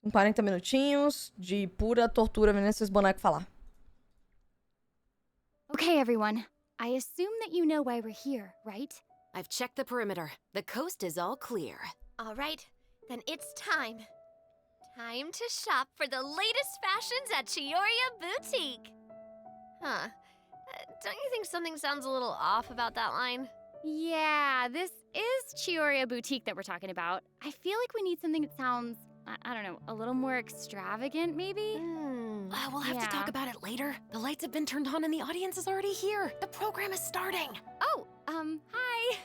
São 40 minutinhos de pura tortura vendo esses bonecos falar. Okay, everyone. I assume that you know why we're here, right? I've checked the perimeter. The coast is all clear. All right, then it's time. Time to shop for the latest fashions at Chioria Boutique. Huh. Don't you think something sounds a little off about that line? Yeah, this is Chioria Boutique that we're talking about. I feel like we need something that sounds, I don't know, a little more extravagant, maybe? We'll have to talk about it later. The lights have been turned on and the audience is already here. The program is starting. Oh, hi.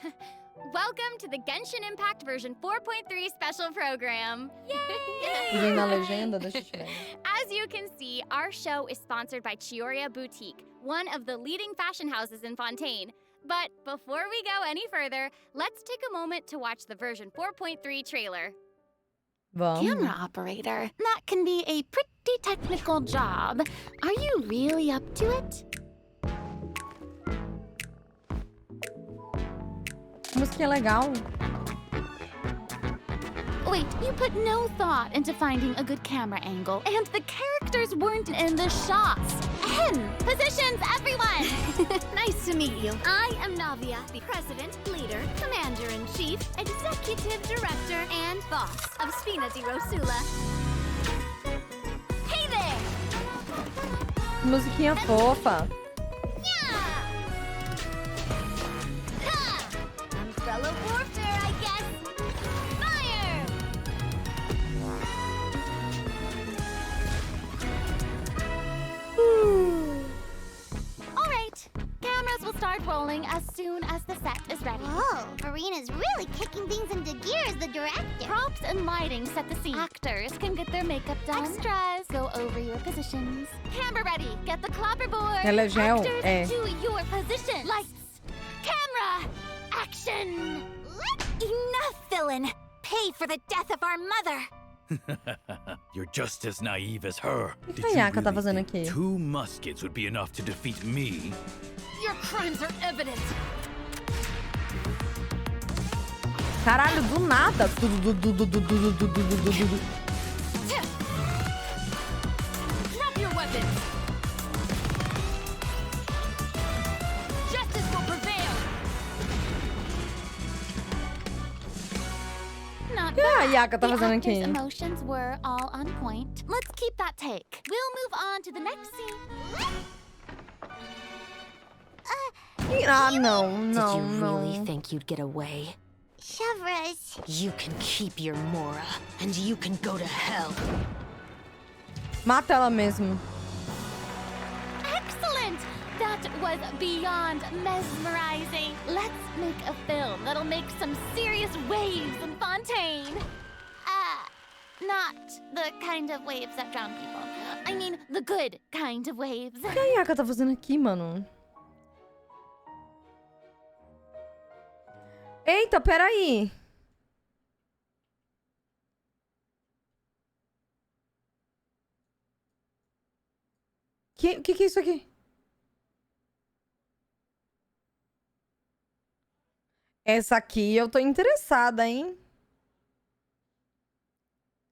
Welcome to the Genshin Impact version 4.3 special program. Yay! Vem na legenda, deixa eu tirar. As you can see, our show is sponsored by Chioria Boutique, one of the leading fashion houses in Fontaine. But before we go any further, let's take a moment to watch the version 4.3 trailer. Vamos. Camera operator, that can be a pretty technical job. Are you really up to it? Musiquinha legal. Wait, you put no thought into finding a good camera angle, and the characters weren't in the shots. Positions, everyone! Nice to meet you. I am Navia, the president, leader, commander-in-chief, executive director, and boss of Spina di Rosula. Hey there! Musiquinha fofa. Umbrella warfare, I guess. Fire! All right, cameras will start rolling as soon as the set is ready. Oh, Farina's really kicking things into gear as the director. Props and lighting set the scene. Actors can get their makeup done. Extras, go over your positions. Camera ready, get the clapperboard. Ela já Actors, do your position. Lights, camera, action. Enough, villain! Pay for the death of our mother! You're just as naive as her. O que Did a you Riyuuka tá really fazendo think aqui? 2 muskets would be enough to defeat me? Your crimes are evident. Caralho, do nada. Drop your weapons. Justice will prevail. Not O que a bad. Riyuuka tá The fazendo actors' aqui? emotions were all on point. Let's keep that take. We'll move on to the next scene. Ah, não, Did não, you really não. think you'd get away? Shavras. You can keep your Mora, and you can go to hell. Mata ela mesmo. Excellent! That was beyond mesmerizing. Let's make a film that'll make some serious waves in Fontaine. Not the kind of waves that drown people. I mean, the good kind of waves. O que a Riyuuka tá fazendo aqui, mano? Eita, peraí. O que é isso aqui? Essa aqui eu tô interessada, hein?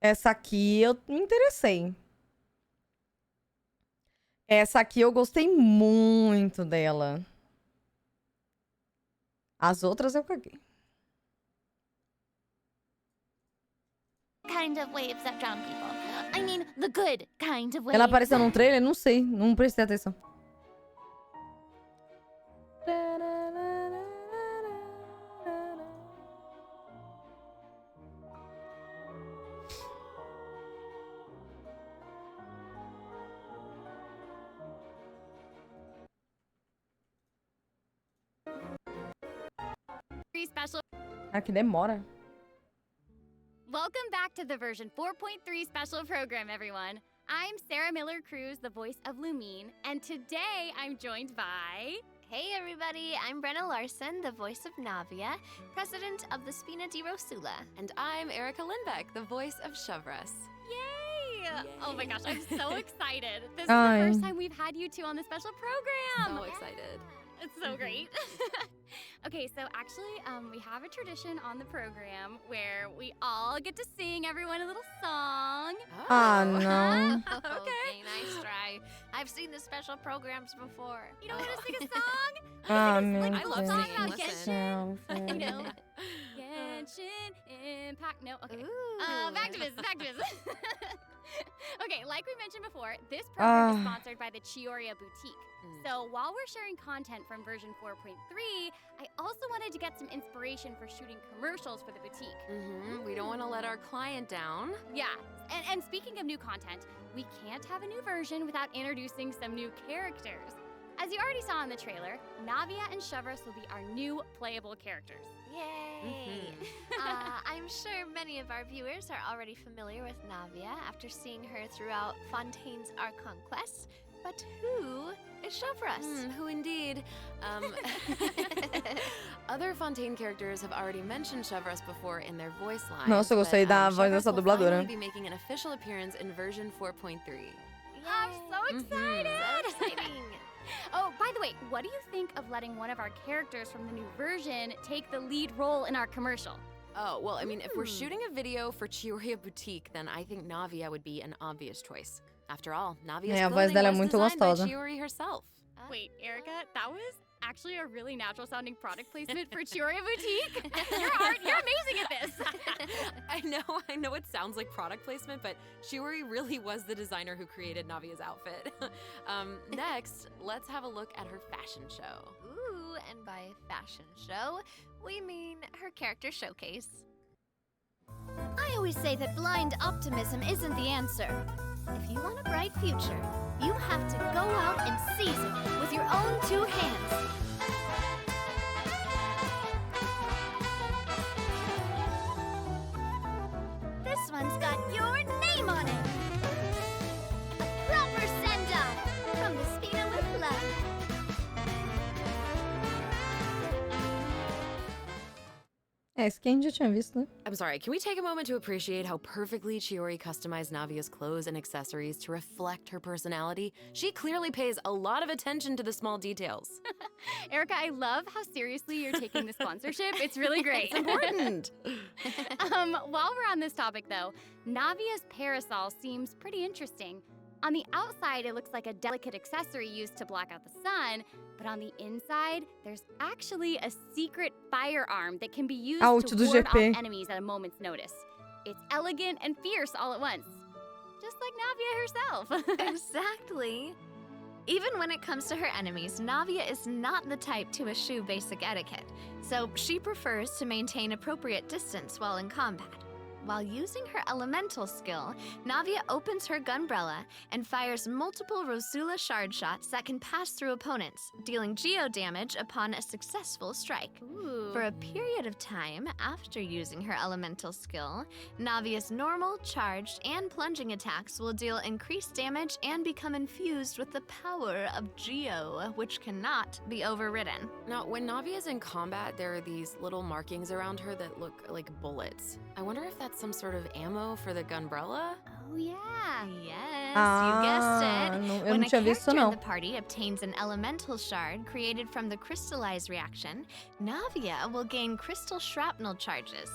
Essa aqui eu me interessei. Essa aqui eu gostei muito dela. As outras eu caguei. Kind of waves that drown people. I mean, the good kind of waves. Ela apareceu num trailer? Não sei. Não prestei atenção. Special. Ah, que demora. Welcome back to the version 4.3 special program, everyone. I'm Sarah Miller Cruz, the voice of Lumine, and today I'm joined by... Hey everybody, I'm Brenna Larson, the voice of Navia, president of the Spina di Rosula. And I'm Erica Lindbeck, the voice of Shavras. Yay! Oh my gosh, I'm so excited. This is Ay. the first time we've had you two on the special program. So excited. It's so great. Okay, so actually, we have a tradition on the program where we all get to sing everyone a little song. Ah, não. Okay, nice try. I've seen the special programs before. You don't want to sing a song? Ah, Sing meu a I love little song singing. about Listen. Genshin. Deus. You know, Genshin Impact. No, okay. Ooh. Back to business, back to business. Okay, like we mentioned before, this program is sponsored by the Chioria Boutique. So while we're sharing content from version 4.3, I also wanted to get some inspiration for shooting commercials for the boutique. We don't want to let our client down. Yeah, and speaking of new content, we can't have a new version without introducing some new characters. As you already saw in the trailer, Navia and Shavras will be our new playable characters. Yay! I'm sure many of our viewers are already familiar with Navia after seeing her throughout Fontaine's Archon quest. But who is Shavras? Who indeed? Other Fontaine characters have already mentioned Shavras before in their voice lines. Nossa, eu gostei da voz Shavras dessa will dubladora. finally be making an official appearance in version 4.3. I'm so excited! So exciting! Oh, by the way, what do you think of letting one of our characters from the new version take the lead role in our commercial? Oh, well, I mean, if we're shooting a video for Chioria Boutique, then I think Navia would be an obvious choice. After all, Navia's É, a voz clothing dela é was muito designed by gostosa. Chiori herself. Wait, Erica, that was actually a really natural sounding product placement for Chioria Boutique. You're amazing at this. I know it sounds like product placement, but Chiori really was the designer who created Navia's outfit. Next, let's have a look at her fashion show. Ooh, and by fashion show, we mean her character showcase. I always say that blind optimism isn't the answer. If you want a bright future, you have to go out and seize it with your own two hands. This one's got your name on it. A proper send-off from the Spina with love. É, isso que a gente já tinha visto, né? I'm sorry, can we take a moment to appreciate how perfectly Chiori customized Navia's clothes and accessories to reflect her personality? She clearly pays a lot of attention to the small details. Erica, I love how seriously you're taking the sponsorship. It's really great. It's important. While we're on this topic, though, Navia's parasol seems pretty interesting. On the outside, it looks like a delicate accessory used to block out the sun, but on the inside, there's actually a secret firearm that can be used to do ward off GP. enemies at a moment's notice. It's elegant and fierce all at once, just like Navia herself. Exactly. Even when it comes to her enemies, Navia is not the type to eschew basic etiquette, so she prefers to maintain appropriate distance while in combat. While using her elemental skill, Navia opens her gunbrella and fires multiple Rosula shard shots that can pass through opponents, dealing geo damage upon a successful strike. Ooh. For a period of time after using her elemental skill, Navia's normal, charged, and plunging attacks will deal increased damage and become infused with the power of Geo, which cannot be overridden. Now, when Navia's in combat, there are these little markings around her that look like bullets. I wonder if that's some sort of ammo for the gunbrella? Oh, yeah. Yes, Ah, you guessed it. não- eu When não a tinha visto, character in não. the party obtains an elemental shard created from the crystallized reaction, Navia will gain crystal shrapnel charges.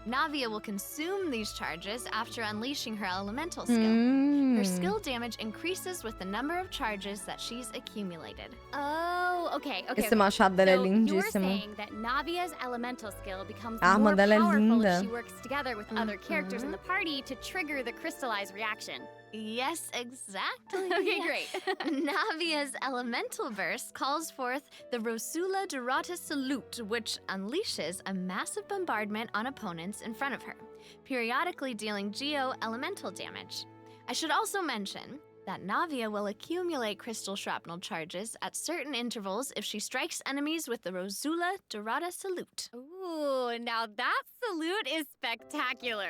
Navia will consume these charges after unleashing her elemental skill. Her skill damage increases with the number of charges that she's accumulated. Oh, okay. Esse machado dela é So you're lindíssimo. saying that Navia's elemental skill becomes A arma more dela é powerful linda. if she works together with other characters in the party to trigger the crystallized reaction. Yes, exactly. Okay, great. Navia's elemental burst calls forth the Rosula Dorata Salute, which unleashes a massive bombardment on opponents in front of her, periodically dealing geo elemental damage. I should also mention that Navia will accumulate crystal shrapnel charges at certain intervals if she strikes enemies with the Rosula Dorata Salute. Ooh, now that salute is spectacular.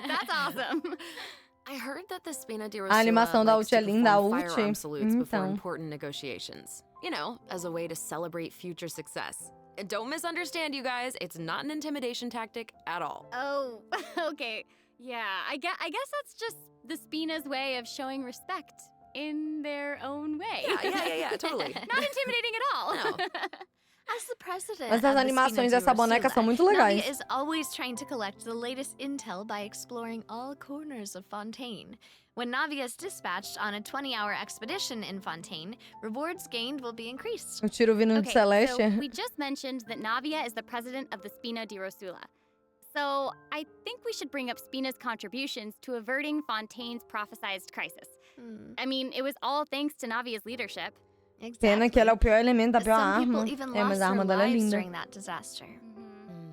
That's awesome. I heard that the Spina de A Rosula animação da likes ult é to linda, a perform ult. firearm salutes before Então. important negotiations. You know, as a way to celebrate future success. And don't misunderstand, you guys, it's not an intimidation tactic at all. Oh, okay. Yeah, I guess that's just the Spina's way of showing respect. in their own way. Yeah, totally. Not intimidating at all. No. As the president Mas as of the animações Spina dessa boneca Dorsula, são muito legais. Navia is always trying to collect the latest intel by exploring all corners of Fontaine. When Navia is dispatched on a 20-hour expedition in Fontaine, rewards gained will be increased. O tiro vindo de Okay, so Celeste. we just mentioned that Navia is the president of the Spina di Rosula. So I think we should bring up Spina's contributions to averting Fontaine's prophesized crisis. I mean, it was all thanks to Navia's leadership. Pena que ela é o pior elemento, a pior Some arma. people even É, mas lost a arma their dela é lives linda. during that disaster.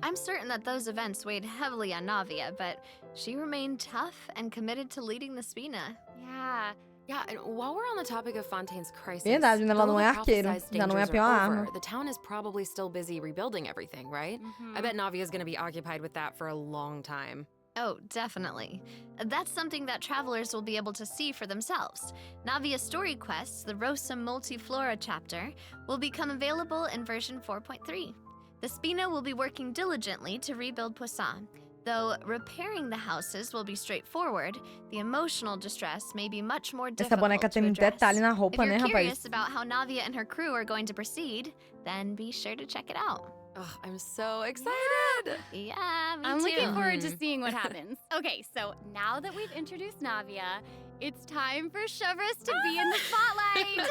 I'm certain that those events weighed heavily on Navia, but she remained tough and committed to leading the Spina. Yeah. Yeah, and while we're on the topic of Fontaine's crisis, Verdade, ela não though é the arqueiro. prophesized Já não é a dangers pior are over, arma. the town is probably still busy rebuilding everything, right? I bet Navia's gonna be occupied with that for a long time. Oh, definitely. That's something that travelers will be able to see for themselves. Navia's story quests, the Rosa Multiflora chapter, will become available in version 4.3. The Spina will be working diligently to rebuild Poisson. Though repairing the houses will be straightforward, the emotional distress may be much more Essa difficult boneca to tem address. detalhe na If roupa, you're né, curious rapaz? about how Navia and her crew are going to proceed, then be sure to check it out. Ugh, I'm so excited! Yeah, me I'm too. looking forward to seeing what happens. Okay, so now that we've introduced Navia, it's time for Chevres to be in the spotlight.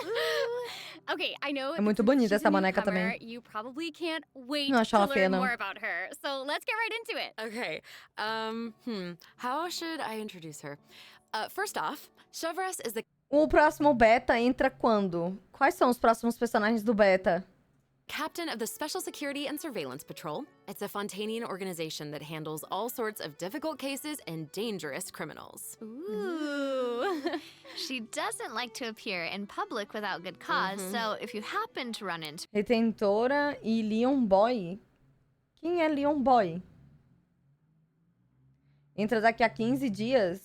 Okay, I know É muito since bonita she's essa a boneca newcomer, também. you probably can't wait Não acho to ela feia, learn não. more about her. So let's get right into it. Okay, how should I introduce her? First off, Chevres is the O próximo beta entra quando? Quais são os próximos personagens do beta? captain of the Special Security and Surveillance Patrol. It's a Fontainian organization that handles all sorts of difficult cases and dangerous criminals. Ooh. She doesn't like to appear in public without good because so if you happen to run into Retentora e Leon Boy. Quem é Leon Boy? Entra daqui a 15 dias.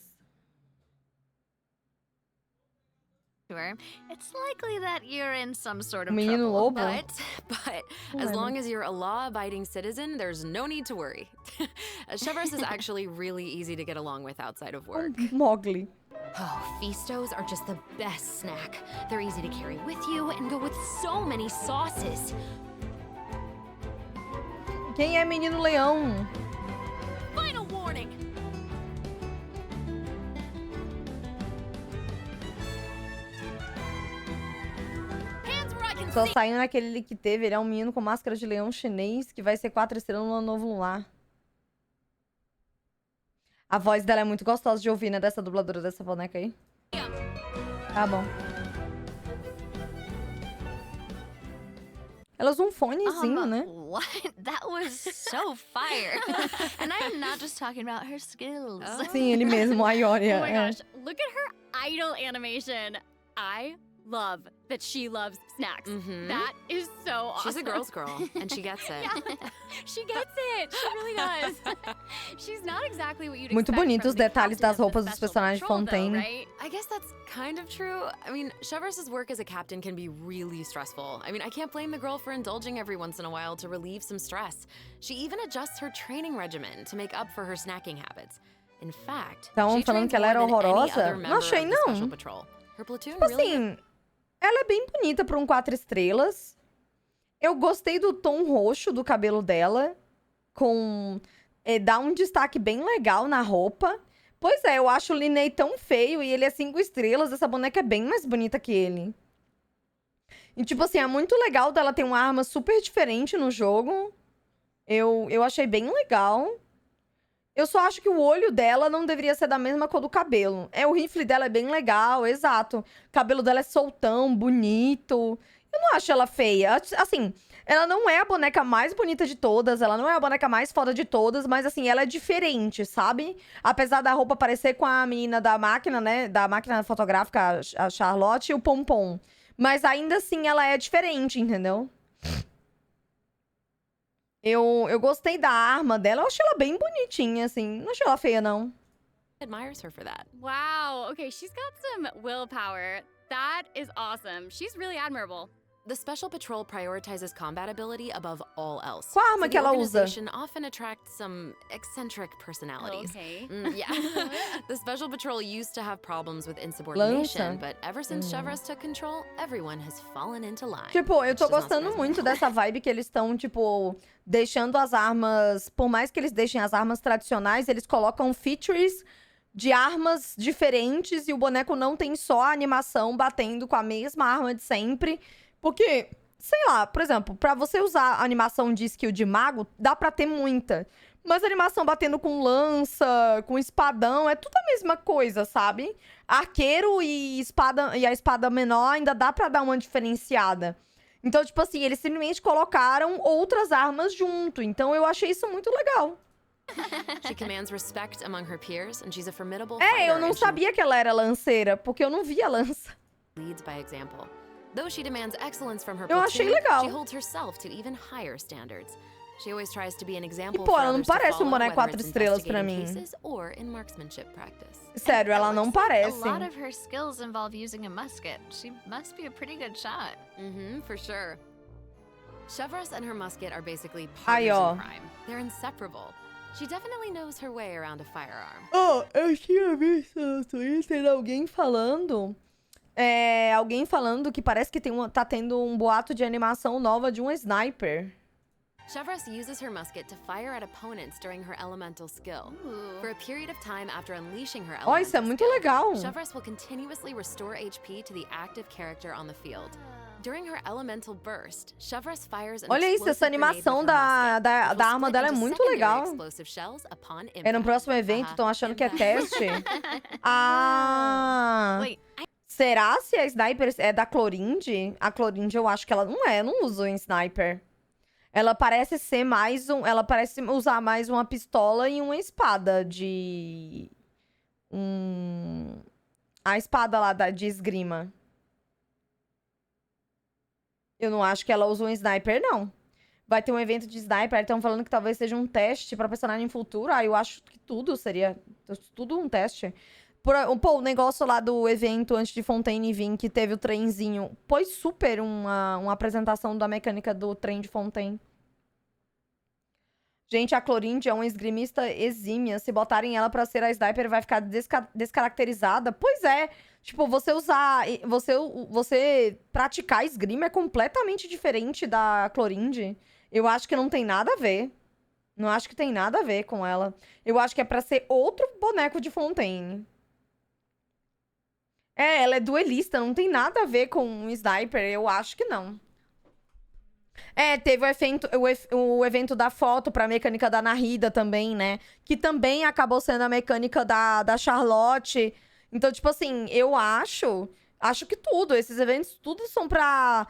her, it's likely that you're in some sort of Menino trouble. lobo? But as long as you're a law-abiding citizen, there's no need to worry. Chevres is actually really easy to get along with outside of work. Mogli. Oh, Feastos are just the best snack. They're easy to carry with you and go with so many sauces. Quem é Menino Leão? Final warning! Hands where I can Só see! saiu naquele que teve. Ele é um menino com máscara de leão chinês que vai ser 4 estrelas no Ano Novo Lunar. A voz dela é muito gostosa de ouvir, né? Dessa dubladora dessa boneca aí. Tá bom. Ela usa um fonezinho, né? What? That was so fire. And I am not just talking about her skills. Sim, ele mesmo, a Ioria. Oh my é. gosh, look at her idol animation. I love that she loves snacks. That is so awesome. She's a girl's girl, and she gets it. She gets it. She really does. She's not exactly what you'd Muito expect bonito from os the detalhes captain das of the roupas dos Special personagens Patrol, though, Fontaine. right? I guess that's kind of true. I mean, Chevres' work as a captain can be really stressful. I mean, I can't blame the girl for indulging every once in a while to relieve some stress. She even adjusts her training regimen to make up for her snacking habits. In fact, Tão she falando trains que ela era more than any horrorosa? other Não member achei, of the não. Special Patrol. Her platoon Tipo really assim, ela é bem bonita pra um 4 estrelas. Eu gostei do tom roxo do cabelo dela. Dá um destaque bem legal na roupa. Pois é, eu acho o Linney tão feio e ele é 5 estrelas. Essa boneca é bem mais bonita que ele. E tipo assim, é muito legal dela ter uma arma super diferente no jogo. Eu achei bem legal. Eu só acho que o olho dela não deveria ser da mesma cor do cabelo. O rifle dela é bem legal, exato. O cabelo dela é soltão, bonito. Eu não acho ela feia. Assim, ela não é a boneca mais bonita de todas, ela não é a boneca mais foda de todas, mas assim, ela é diferente, sabe? Apesar da roupa parecer com a menina da máquina, né? Da máquina fotográfica, a Charlotte e o Pompom. Mas ainda assim, ela é diferente, entendeu? Eu gostei da arma dela, eu achei ela bem bonitinha, assim. Não achei ela feia, não. admires her for that. Wow. Okay, she's got some willpower. That is awesome. She's really admirable. The Special Patrol prioritizes combat ability above all else. Qual arma so que the ela usa? organization often attracts some eccentric personalities. Okay. Yeah. The Special Patrol used to have problems with insubordination, Lança? but ever since Chevrolet took control, everyone has fallen into line. Tipo, eu tô Which does not gostando surprise me. muito dessa vibe que eles estão, tipo, deixando as armas... Por mais que eles deixem as armas tradicionais, eles colocam features de armas diferentes e o boneco não tem só a animação batendo com a mesma arma de sempre. Porque, sei lá, por exemplo, pra você usar a animação de skill de mago, dá pra ter muita. Mas a animação batendo com lança, com espadão, é tudo a mesma coisa, sabe? Arqueiro e a espada menor ainda dá pra dar uma diferenciada. Então, tipo assim, eles simplesmente colocaram outras armas junto. Então, eu achei isso muito legal. She commands respect among her peers, and she's a formidable É, fighter, eu não and she sabia que ela era lanceira, porque eu não via lança. leads by example. Though she demands excellence from her Eu achei platoon, legal. she holds herself to even higher standards. She always tries to be an example E, pô, for ela não others to parece um follow, boneco whether 4 it's estrelas pra investigating mim. cases or in marksmanship practice. Sério, ela It não looks like parece. A lot of her skills involve using a musket. She must be a pretty good shot. For sure. Chevrolet and her musket are basically Aí, partners ó. in crime. They're inseparable. She definitely knows her way around a firearm. Oh, eu tinha visto no Twitter alguém falando que parece que tá tendo um boato de animação nova de um sniper. Chevrolet uses her musket to fire at opponents during her elemental skill. For a period of time after unleashing her Ó, isso é elemental muito skill, legal. Chevrolet will continuously restore HP to the active character on the field. During her elemental burst, Chevrolet fires an Olha isso, essa explosive grenade with animação her da, musket, da, which will da arma split dela é into muito secondary legal. explosive shells upon É no impact. próximo evento, estão achando que é teste. Wait, Será se a sniper é da Clorinde? A Clorinde eu acho que ela não usa um sniper. Ela parece ser mais ela parece usar mais uma pistola e uma espada de... A espada lá de esgrima. Eu não acho que ela usa um sniper, não. Vai ter um evento de sniper, estão falando que talvez seja um teste pra personagem futuro. Ah, eu acho que tudo seria... Tudo um teste. Pô, o negócio lá do evento antes de Fontaine vir, que teve o trenzinho. Foi super uma apresentação da mecânica do trem de Fontaine. Gente, a Clorinde é uma esgrimista exímia. Se botarem ela pra ser a sniper, vai ficar descaracterizada. Pois é. Tipo, você usar... Você praticar esgrima é completamente diferente da Clorinde. Eu acho que não tem nada a ver. Não acho que tem nada a ver com ela. Eu acho que é pra ser outro boneco de Fontaine. É, ela é duelista, não tem nada a ver com um sniper. Eu acho que não. É, teve o evento da foto pra mecânica da Narida também, né? Que também acabou sendo a mecânica da Charlotte. Então, tipo assim, eu acho que tudo, esses eventos, tudo são pra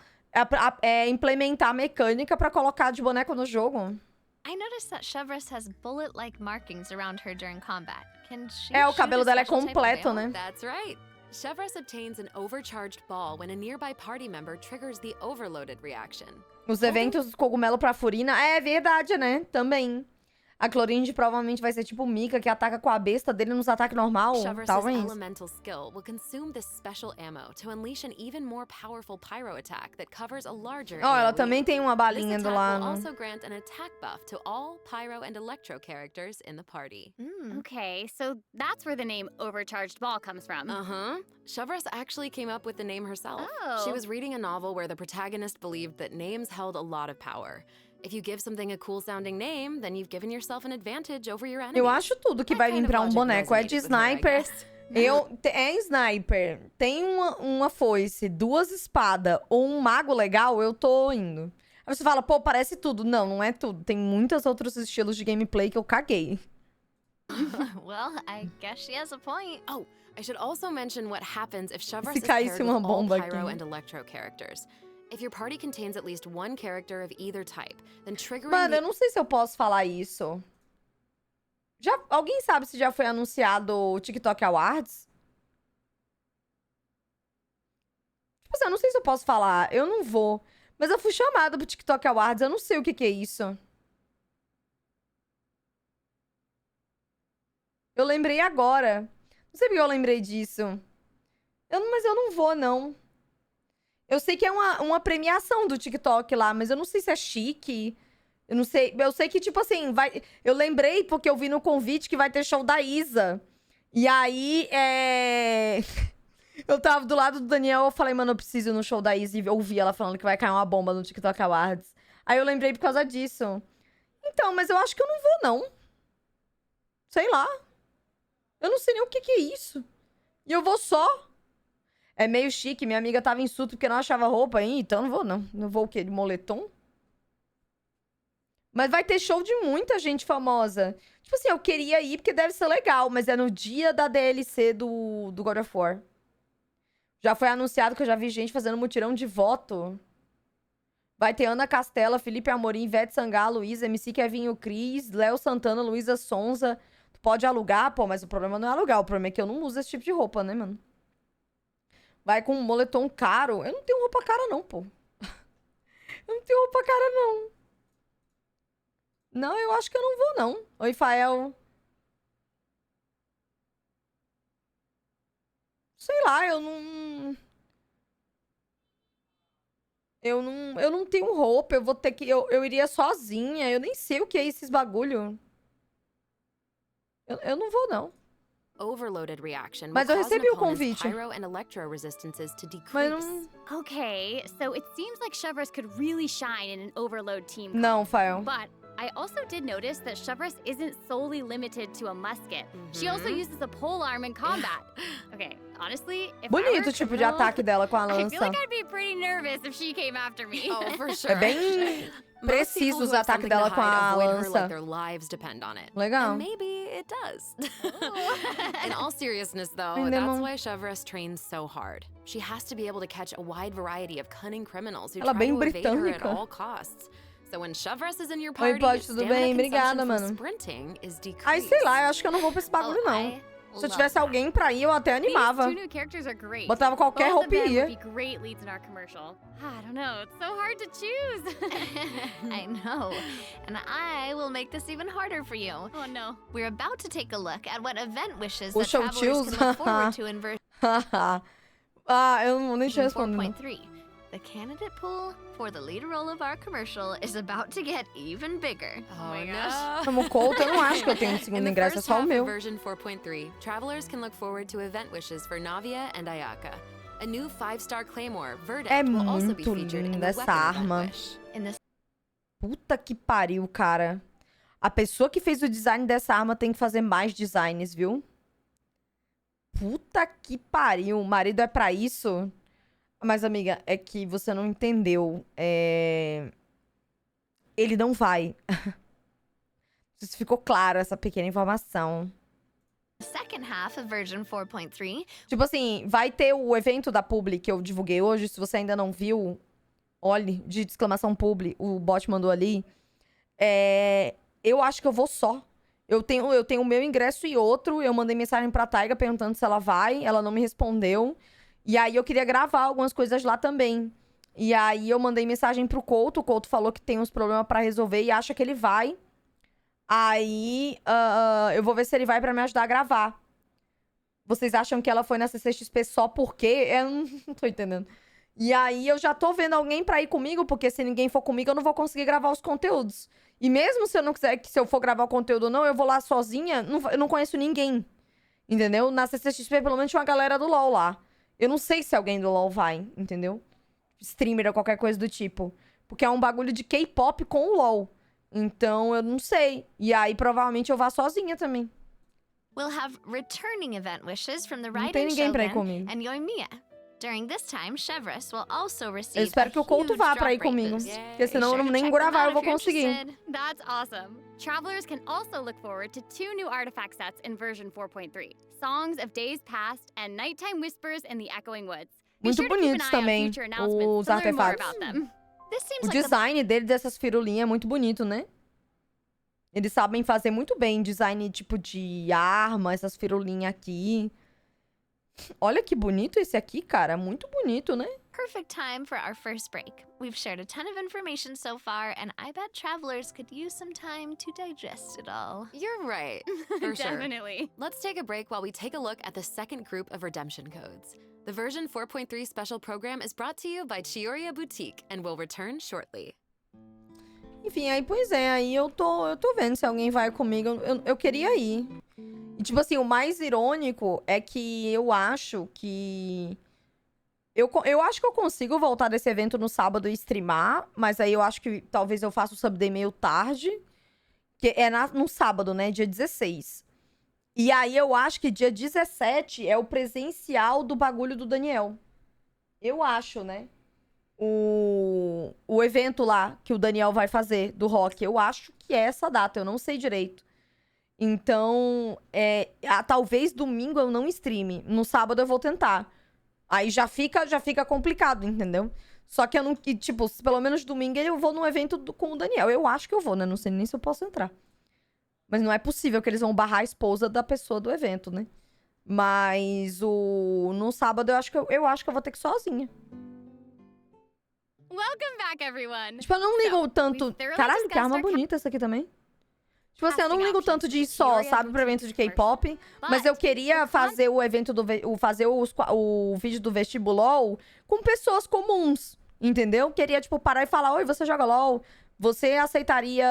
implementar a mecânica pra colocar de boneco no jogo. I noticed that Chevrolet has bullet-like markings around her during combat. Can she É, o shoot cabelo a dela é special type of completo, veil? né? That's right. Chevrolet obtains an overcharged ball when a nearby party member triggers the overloaded reaction. Os eventos cogumelo pra Furina. É verdade, né? Também. A Clorinde provavelmente vai ser tipo o Mika, que ataca com a besta dele nos ataques normal. Chevrolet's Talvez. elemental skill will consume this special ammo to unleash an even more powerful pyro attack that covers a larger Ó, ela AoE. também tem uma This balinha do attack will lado. also grant an attack buff to all pyro and electro characters in the party. Okay, so that's where the name Overcharged Ball comes from. Uh-huh. Chevrolet actually came up with the name herself. Oh. She was reading a novel where the protagonist believed that names held a lot of power. If you give something a cool-sounding name, then you've given yourself an advantage over your enemies. Eu acho tudo que That vai kind vir of pra um logic boneco. É de resonated with her, I sniper. guess. É sniper. Tem uma foice, duas espadas ou um mago legal, eu tô indo. Aí você fala, pô, parece tudo. Não, não é tudo. Tem muitos outros estilos de gameplay que eu caguei. Well, I guess she has a point. Oh, I should also mention what happens if Chevrolet Se is caísse paired uma with all bomba pyro aqui. and electro characters. If your party contains at least one character of either type, then triggering Mano, the eu não sei se eu posso falar isso. Alguém sabe se já foi anunciado o TikTok Awards? Tipo assim, eu não sei se eu posso falar. Eu não vou. Mas eu fui chamada pro TikTok Awards. Eu não sei o que é isso. Eu lembrei agora. Não sei porque eu lembrei disso. Mas eu não vou, não. Eu sei que é uma premiação do TikTok lá, mas eu não sei se é chique. Eu não sei. Eu sei que, tipo assim, vai. Eu lembrei porque eu vi no convite que vai ter show da Isa. E aí, eu tava do lado do Daniel, eu falei, mano, eu preciso ir no show da Isa e ouvir ela falando que vai cair uma bomba no TikTok Awards. Aí eu lembrei por causa disso. Então, mas eu acho que eu não vou, não. Sei lá. Eu não sei nem o que é isso. E eu vou só. É meio chique. Minha amiga tava em surto porque não achava roupa aí. Então eu não vou, não. Não vou o quê? De moletom? Mas vai ter show de muita gente famosa. Tipo assim, eu queria ir porque deve ser legal. Mas é no dia da DLC do God of War. Já foi anunciado que eu já vi gente fazendo mutirão de voto. Vai ter Ana Castela, Felipe Amorim, Ivete Sangalo, Luísa, MC Kevinho Cris, Léo Santana, Luísa Sonza. Tu pode alugar, pô, mas o problema não é alugar. O problema é que eu não uso esse tipo de roupa, né, mano? Vai com um moletom caro. Eu não tenho roupa cara, não, pô. Eu não tenho roupa cara, não. Não, eu acho que eu não vou, não. Oi, Fael. Sei lá, eu não... Eu não tenho roupa, eu vou ter que... Eu iria sozinha, eu nem sei o que é esses bagulho. Eu não vou, não. Overloaded reaction Mas eu recebi o convite. pyro and electro resistances to Mas decrease. não... Okay, so it seems like Shovers could really shine in an overload team. Não, Fael. But I also did notice that Shovers isn't solely limited to a musket. She also uses a polearm in combat. Okay, honestly, if I were Bonito a o tipo de criminal, ataque dela com a I feel lança. like I'd be pretty nervous if she came after me. Oh, for sure. É bem Most people preciso who os have ataques something dela to com hide a avoid her like lança. their lives depend on it. Legal. And maybe it does. In all seriousness, though, Ai, that's demon. why Shovres trains so hard. She has to be able to catch a wide variety of cunning criminals who Ela try bem to evade her at britânica. all costs. So when Shovres is in your Oi, party, Pod, tudo stamina bem? Obrigada, consumption from mano. sprinting is decreased. Ai, sei lá, eu acho que eu não vou pra esse bagulho, Oh, não. I Se eu love tivesse that. alguém pra ir, eu até These animava. two new characters are great. Botava qualquer Both of roupa e them ia. would be great leads in our commercial. I don't know, it's so hard to choose. I know. And I will make this even harder for you. Oh no. We're about to take a look at what event wishes O that show travelers chills? can look forward to in version Ah, eu não nem tinha respondido. 4.3. The candidate pool for the lead role of our commercial is about to get even bigger. Oh, my no. gosh. Como Couto, eu não acho que eu tenho um In segundo the ingresso, é first só o half of meu. version 4.3, travelers can look forward to event wishes for Navia and Ayaka. A new 5-star claymore, Verdict, É will also be muito featured in linda the essa weapon event arma. wish. In this Puta que pariu, cara. A pessoa que fez o design dessa arma tem que fazer mais designs, viu? Puta que pariu. O marido é pra isso? Mas, amiga, é que você não entendeu. Ele não vai. Isso ficou claro, essa pequena informação. second half of version 4.3, Tipo assim, vai ter o evento da Publi que eu divulguei hoje. Se você ainda não viu, olhe, de exclamação Publi, o bot mandou ali. Eu acho que eu vou só. Eu tenho o meu ingresso e outro. Eu mandei mensagem pra Taiga perguntando se ela vai. Ela não me respondeu. E aí eu queria gravar algumas coisas lá também. E aí eu mandei mensagem pro Couto. O Couto falou que tem uns problemas pra resolver e acha que ele vai. Aí eu vou ver se ele vai pra me ajudar a gravar. Vocês acham que ela foi na CCXP só porque? Eu não tô entendendo. E aí eu já tô vendo alguém pra ir comigo, porque se ninguém for comigo eu não vou conseguir gravar os conteúdos. E mesmo se eu não quiser, que se eu for gravar o conteúdo ou não, eu vou lá sozinha, eu não conheço ninguém. Entendeu? Na CCXP pelo menos tinha uma galera do LoL lá. Eu não sei se alguém do LoL vai, entendeu? Streamer ou qualquer coisa do tipo. Porque é um bagulho de K-pop com o LoL. Então, eu não sei. E aí, provavelmente, eu vá sozinha também. we'll have returning event wishes from the Não Raiden tem ninguém pra ir Shogun comigo. and Yoimiya. During this time, Chevres will also receive Eu espero que o Couto a vá huge pra ir drop rate comigo. boost. Porque senão eu Be não sure to nem check them gravar eu out vou if you're conseguir. interested. That's awesome. Travelers can also look forward to 2 new artifact sets in version 4.3. Songs of Days Past and Nighttime Whispers in the Echoing Woods. Be Muito sure to keep an bonitos eye on também, future announcements os to learn more artefatos. about them. This seems O like the design dele dessas firulinhas é muito bonito, né? Eles sabem fazer muito bem design tipo de arma, essas firulinhas aqui. Olha que bonito esse aqui, cara. Muito bonito, né? Perfect time for our first break. We've shared a ton of information so far, and I bet travelers could use some time to digest it all. You're right, for sure. Definitely. Let's take a break while we take a look at the second group of redemption codes. The version 4.3 special program is brought to you by Chioriya Boutique and will return shortly. Enfim, aí, pois é, aí eu tô vendo se alguém vai comigo. Eu queria ir. E, tipo assim, o mais irônico é que eu acho que... Eu acho que eu consigo voltar desse evento no sábado e streamar, mas aí eu acho que talvez eu faça o subday meio tarde. Que é no sábado, né? Dia 16. E aí eu acho que dia 17 é o presencial do bagulho do Daniel. Eu acho, né? O evento lá que o Daniel vai fazer do rock. Eu acho que é essa data, eu não sei direito. Então, talvez domingo eu não streame. No sábado eu vou tentar. Aí já fica complicado, entendeu? Só que eu não... Tipo, pelo menos domingo eu vou num evento com o Daniel. Eu acho que eu vou, né? Não sei nem se eu posso entrar. Mas não é possível que eles vão barrar a esposa da pessoa do evento, né? Mas no sábado eu acho que eu vou ter que ir sozinha. Welcome back, everyone. Tipo, eu não ligo tanto... we've thoroughly Caralho, que discussed arma our bonita essa aqui também. Tipo assim, eu não casting ligo tanto de ir só, options for sabe? Pro evento de Chioriya K-pop. Mas eu But queria fazer o evento fazer o vídeo do vestibulol com pessoas comuns, entendeu? Queria, tipo, parar e falar, oi, você joga LOL? Você aceitaria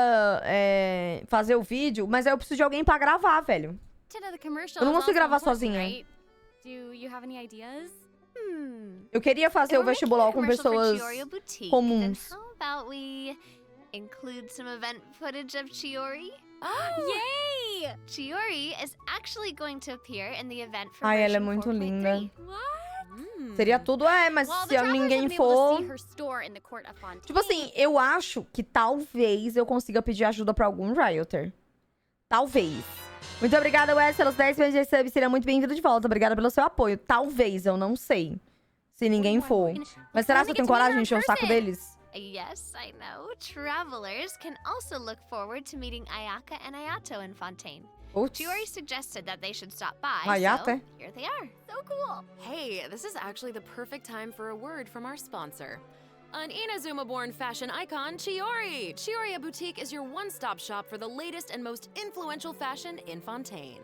fazer o vídeo? Mas aí eu preciso de alguém pra gravar, velho. Eu não consigo gravar sozinha. Do you have any ideas? Eu queria fazer o vestibulol com pessoas comuns. Then how about we include some event footage of Chiori? Yay! Chiori is actually going to appear in the event for Ai, ela é version muito 4.3. linda. What? Seria tudo, mas Well, se the travelers ninguém haven't been able for... to see her store in the court of Fontaine. Tipo assim, eu acho que talvez eu consiga pedir ajuda pra algum Rioter. Talvez. Muito obrigada, Wes, pelos 10 meses de sub. Seria muito bem-vindo de volta. Obrigada pelo seu apoio. Talvez, eu não sei. Se ninguém for. Mas será que eu tenho coragem de encher o saco deles? Yes, I know. Travelers can also look forward to meeting Ayaka and Ayato in Fontaine. Putz. Chiori suggested that they should stop by, Ayate? so here they are. So cool. Hey, this is actually the perfect time for a word from our sponsor. An Inazuma-born fashion icon, Chiori! Chioriya Boutique is your one-stop shop for the latest and most influential fashion in Fontaine.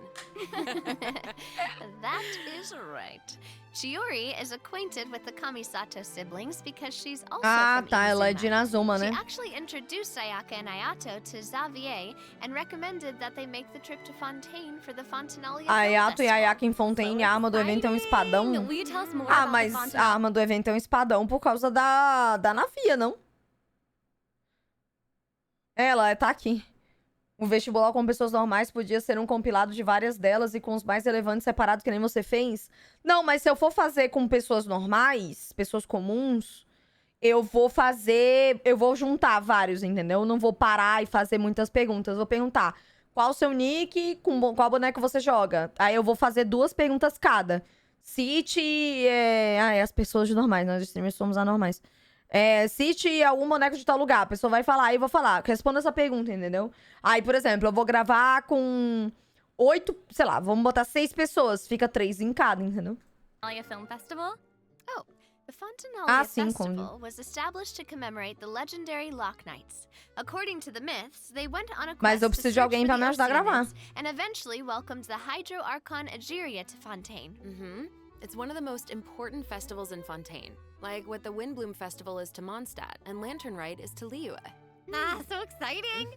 That is right. Chiori is acquainted with the Kamisato siblings because she's also Ah, from tá. Ela é de Inazuma. Inazuma, She né? actually introduced Ayaka and Ayato to Xavier and recommended that they make the trip to Fontaine for the Fontinalia Film Ayato e Festival. Ayaka em Fontaine. A arma do evento é um espadão. Will you tell us more Ah, about mas the a Fontaine? arma do evento é um espadão por causa da Navia, não? Ela tá aqui. O vestibular com pessoas normais podia ser um compilado de várias delas e com os mais relevantes separados, que nem você fez. Não, mas se eu for fazer com pessoas normais, pessoas comuns, eu vou juntar vários, entendeu? Eu não vou parar e fazer muitas perguntas. Eu vou perguntar, qual o seu nick, com qual boneco você joga? Aí eu vou fazer 2 perguntas cada. Cite, as pessoas normais, nós streamers somos anormais. Cite algum boneco de tal lugar. A pessoa vai falar, aí eu vou falar. Responda essa pergunta, entendeu? Aí, por exemplo, eu vou gravar com 8, sei lá, vamos botar 6 pessoas. Fica 3 em cada, entendeu? Fontinalia Film Festival? Oh, the Fontinalia sim, Festival was established to commemorate the legendary Lock Knights. According to the myths, they went on a quest Mas eu to preciso de search alguém for pra the me ajudar a gravar. Oceanids and eventually welcomed the Hydro Archon Egeria to Fontaine. It's one of the most important festivals in Fontaine, like what the Windbloom Festival is to Mondstadt and Lantern Rite is to Liyue. Ah, so exciting.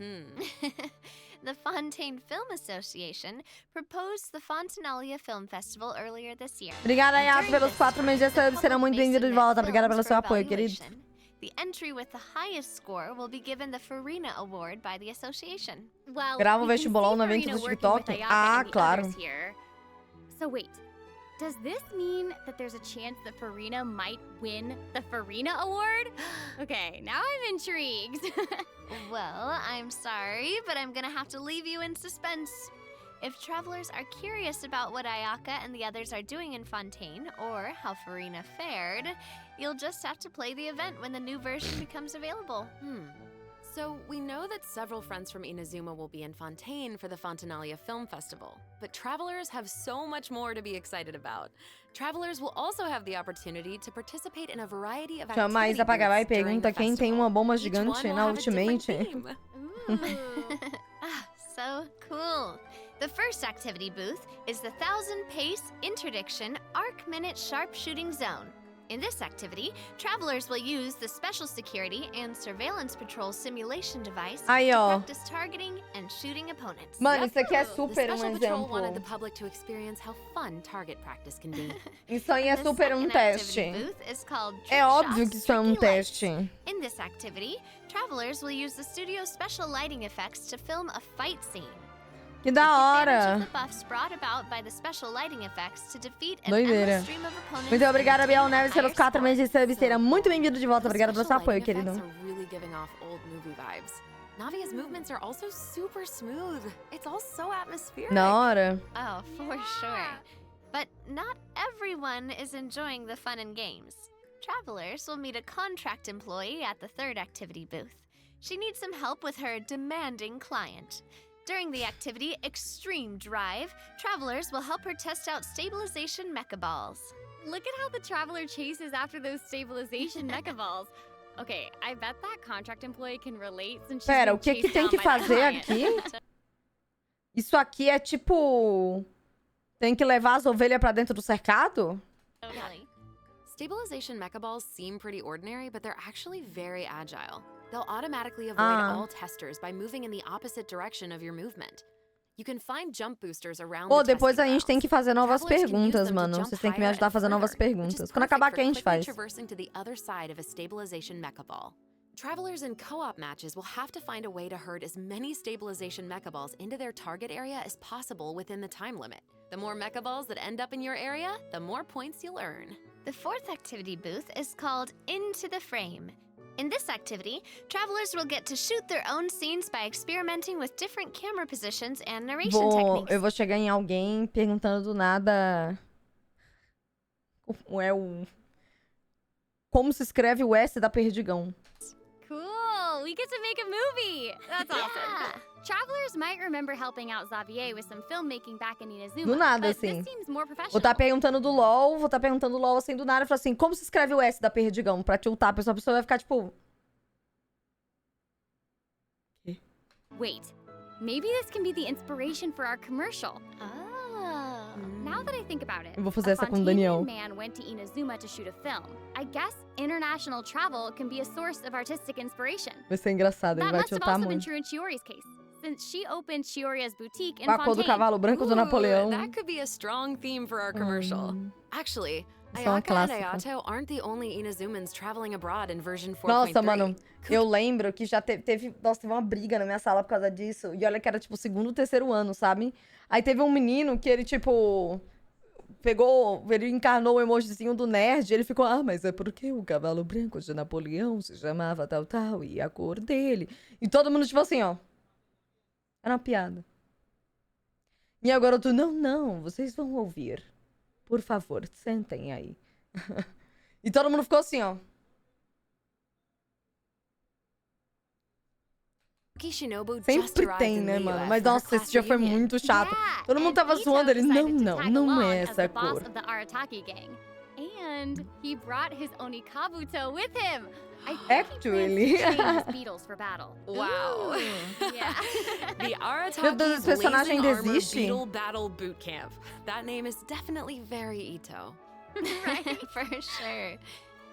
The Fontaine Film Association proposed the Fontinalia Film Festival earlier this year. Obrigada, Ayato, During pelos this 4 meses de time, sub. Será muito the public bem-vindo de may volta. submit Obrigada pelo films seu for apoio, querido. evaluation. The entry with the highest score will be given the Farina Award by the association. Well, Grava o we can vestibulol see no evento Farina do working TikTok? with Ayaka Ah, and the claro. others here. So wait, does this mean that there's a chance that Farina might win the Farina Award? Okay, now I'm intrigued. Well, I'm sorry, but I'm gonna have to leave you in suspense. If travelers are curious about what Ayaka and the others are doing in Fontaine, or how Farina fared, you'll just have to play the event when the new version becomes available. So, we know that several friends from Inazuma will be in Fontaine for the Fontanalia Film Festival, but travelers have so much more to be excited about. Travelers will also have the opportunity to participate in a variety of Chama a activity Isa pra gravar e booths during pergunta the quem tem festival. uma bomba Each one gigante will na have a different Ultimate. theme. So cool. The first activity booth is the 1,000 Pace Interdiction Arc Minute Sharpshooting Zone. In this activity, travelers will use the Special Security and Surveillance Patrol Simulation device Aí, to ó. practice targeting and shooting opponents. Mano, isso aqui é The super Special um Patrol wanted the exemplo. public to experience how fun target practice can be. Isso aí é The super um second activity teste. booth is called É Trick óbvio Shots, que isso é um Tricky Lights. teste. In this activity, travelers will use the studio's special lighting effects to film a fight scene. Que da hora. The buffs brought about by the special lighting effects to defeat an Doideira. endless stream of opponents. Muito obrigada, and Biel obtain Neves, pelos higher 4 meses de scores. sub. Seja muito bem-vindo de volta. The Obrigada pelo seu special apoio, lighting querido. effects are really giving off old movie vibes. Navia's movements are also super smooth. It's all so atmospheric. Da hora. Oh, for sure. But not everyone is enjoying the fun and games. Travelers will meet a contract employee at the third activity booth. She needs some help with her demanding client. During the activity Extreme Drive, travelers will help her test out stabilization mecha balls. Look at how the traveler chases after those stabilization mecha balls. Okay, I bet that contract employee can relate since she's Pera, been o que que chased tem down que by the fazer client. aqui? Isso aqui é tipo... Tem que levar as ovelhas pra dentro do cercado? Really? Stabilization mecha balls seem pretty ordinary, but they're actually very agile. They'll automatically avoid all testers by moving in the opposite direction of your movement. You can find jump boosters around Pô, the depois a testing gente tem que grounds. fazer novas Travelers can use perguntas, them to mano. jump Vocês têm que me higher ajudar a and fazer novas further, which is perguntas. Quando acabar aqui, a gente perfect for faz. quickly traversing to the other side of a stabilization mecha ball. Travelers in co-op matches will have to find a way to herd as many stabilization mecha balls into their target area as possible within the time limit. The more mecha balls that end up in your area, the more points you'll earn. The fourth activity booth is called Into the Frame. In this activity, travelers will get to shoot their own scenes by experimenting with different camera positions and narration techniques. Eu vou chegar em alguém perguntando do nada... Como se escreve o S da Perdigão? Cool! We get to make a movie! That's awesome. Travelers might remember helping out Xavier with some filmmaking back in Inazuma. Do nada, but assim. This seems more professional. Vou estar perguntando do LOL, assim, do nada. Eu falo assim, como se escreve o S da Perdigão? Pra tiltar, a pessoa vai ficar tipo... Wait, maybe this can be the inspiration for our commercial. Oh. Now that I think about it, Eu vou fazer a essa com o Daniel. Fontanian man went to Inazuma to shoot a film. I guess international travel can be a source of artistic inspiration. Vai ser engraçado, ele That vai must have tiltar also been muito. true in Chiori's case, since she opened Chioria's boutique in Com a cor do Fontaine. cavalo branco do Napoleão. That could be a strong theme for our commercial. Actually, Isso é uma Ayaka and clássica. Ayato aren't the only Inazumans traveling abroad in version 4.3. Nossa, mano, eu lembro que já teve uma briga na minha sala por causa disso. E olha que era, tipo, segundo ou terceiro ano, sabe? Aí teve um menino que ele, tipo... ele encarnou o emojizinho do nerd. Ele ficou, mas é porque o cavalo branco de Napoleão se chamava tal, e a cor dele. E todo mundo, tipo assim, ó. Era uma piada. E agora eu tô, não, vocês vão ouvir. Por favor, sentem aí. E todo mundo ficou assim, ó. Sempre tem, né, mano? Mas nossa, esse dia foi muito chato. Yeah, Todo mundo and tava Ito zoando ele. decided to Não tag é along essa as the boss cor. of the Arataki gang. And he brought his Onikabuto with him. I think Actually. he plans to train his beetles for battle. Wow. Yeah. The Meu Deus, esse Arataki personagem Blazing ainda Armor existe? Beetle Battle Boot Camp. That name is definitely very Ito. Right, for sure.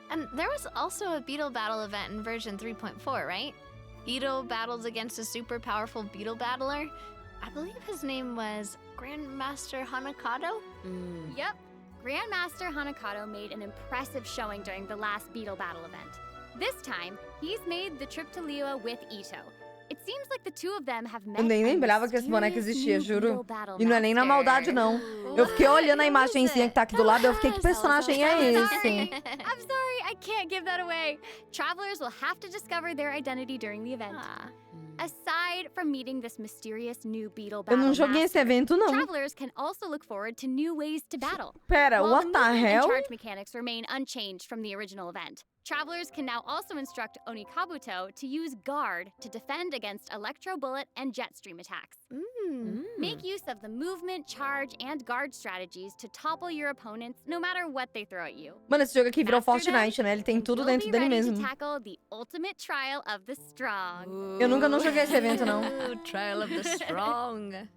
And there was also a beetle battle event in version 3.4, right? Ito battles against a super powerful beetle battler. I believe his name was Grandmaster Hanakato? Yep. Grandmaster Hanakato made an impressive showing during the last beetle battle event. This time, he's made the trip to Liyue with Ito. It seems like the two of them have met. Eu nem a lembrava que esse boneco mysterious existia, new juro. beetle battle E não é nem na master. maldade, não. Eu fiquei olhando a imagenzinha que tá aqui do lado, eu fiquei, que personagem é esse? I'm sorry, I can't give that away. Travelers will have to discover their identity during the event. Ah. Aside from meeting this mysterious new beetle Eu battle não joguei esse master, evento, não. travelers can also look forward to new ways to battle. Pera, While what the the movement and hell? charge mechanics remain unchanged from the original event, travelers can now also instruct Onikabuto to use Guard to defend against Electro Bullet and Jet Stream attacks. Make use of the movement, charge, and guard strategies to topple your opponents no matter what they throw at you. Mano, esse jogo aqui virou Faster than, Fortnite, né? Ele tem and tudo you'll dentro be dele ready mesmo. to tackle the ultimate trial of the strong. Eu nunca não joguei esse evento, não. Trial of the Strong.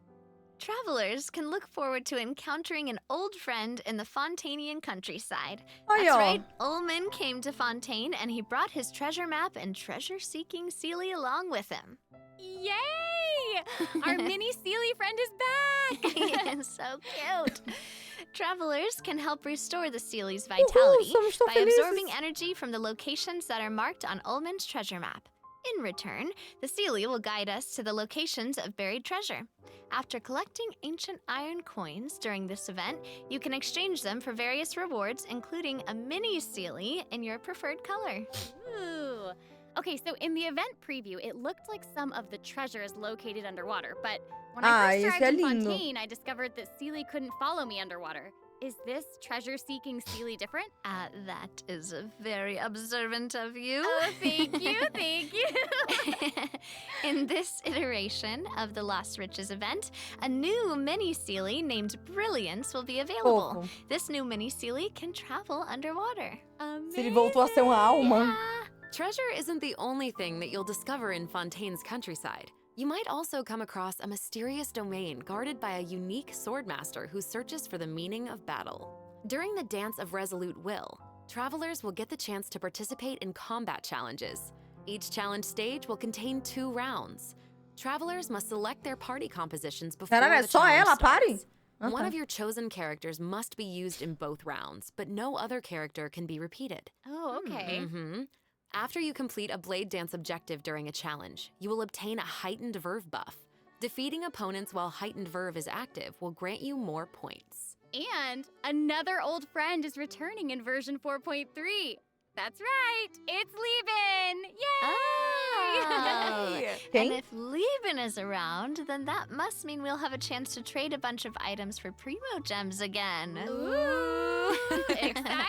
Travelers can look forward to encountering an old friend in the Fontanian countryside. Aí, That's ó. right, Ullman came to Fontaine and he brought his treasure map and treasure-seeking Seelie along with him. Yay! Our mini Sealy friend is back! So cute. Travelers can help restore the Seelie's vitality somos tão by felizes. absorbing energy from the locations that are marked on Ullman's treasure map. In return, the Seelie will guide us to the locations of buried treasure. After collecting ancient iron coins during this event, you can exchange them for various rewards, including a mini Seelie in your preferred color. Ooh. Okay, so in the event preview, it looked like some of the treasure is located underwater, but when I esse first é arrived in lindo. Fontaine, I discovered that Sealy couldn't follow me underwater. Is this treasure-seeking Sealy different? That is very observant of you. Oh, thank you, thank you. In this iteration of the Lost Riches event, a new mini Seelie named Brilliance will be available. Fofo. This new mini Seelie can travel underwater. Se ele voltou a ser uma alma. Treasure isn't the only thing that you'll discover in Fontaine's countryside. You might also come across a mysterious domain guarded by a unique swordmaster who searches for the meaning of battle. During the Dance of Resolute Will, travelers will get the chance to participate in combat challenges. Each challenge stage will contain 2 rounds. Travelers must select their party compositions before Caralho, é the só challenge ela, party? starts. Ah, One tá. of your chosen characters must be used in both rounds, but no other character can be repeated. Oh, okay. After you complete a Blade Dance objective during a challenge, you will obtain a heightened verve buff. Defeating opponents while heightened verve is active will grant you more points. And another old friend is returning in version 4.3. That's right, it's Lieben! Yay! Oh. Quem? And if Lieben is around, then that must mean we'll have a chance to trade a bunch of items for Primo Gems again. Ooh, exciting!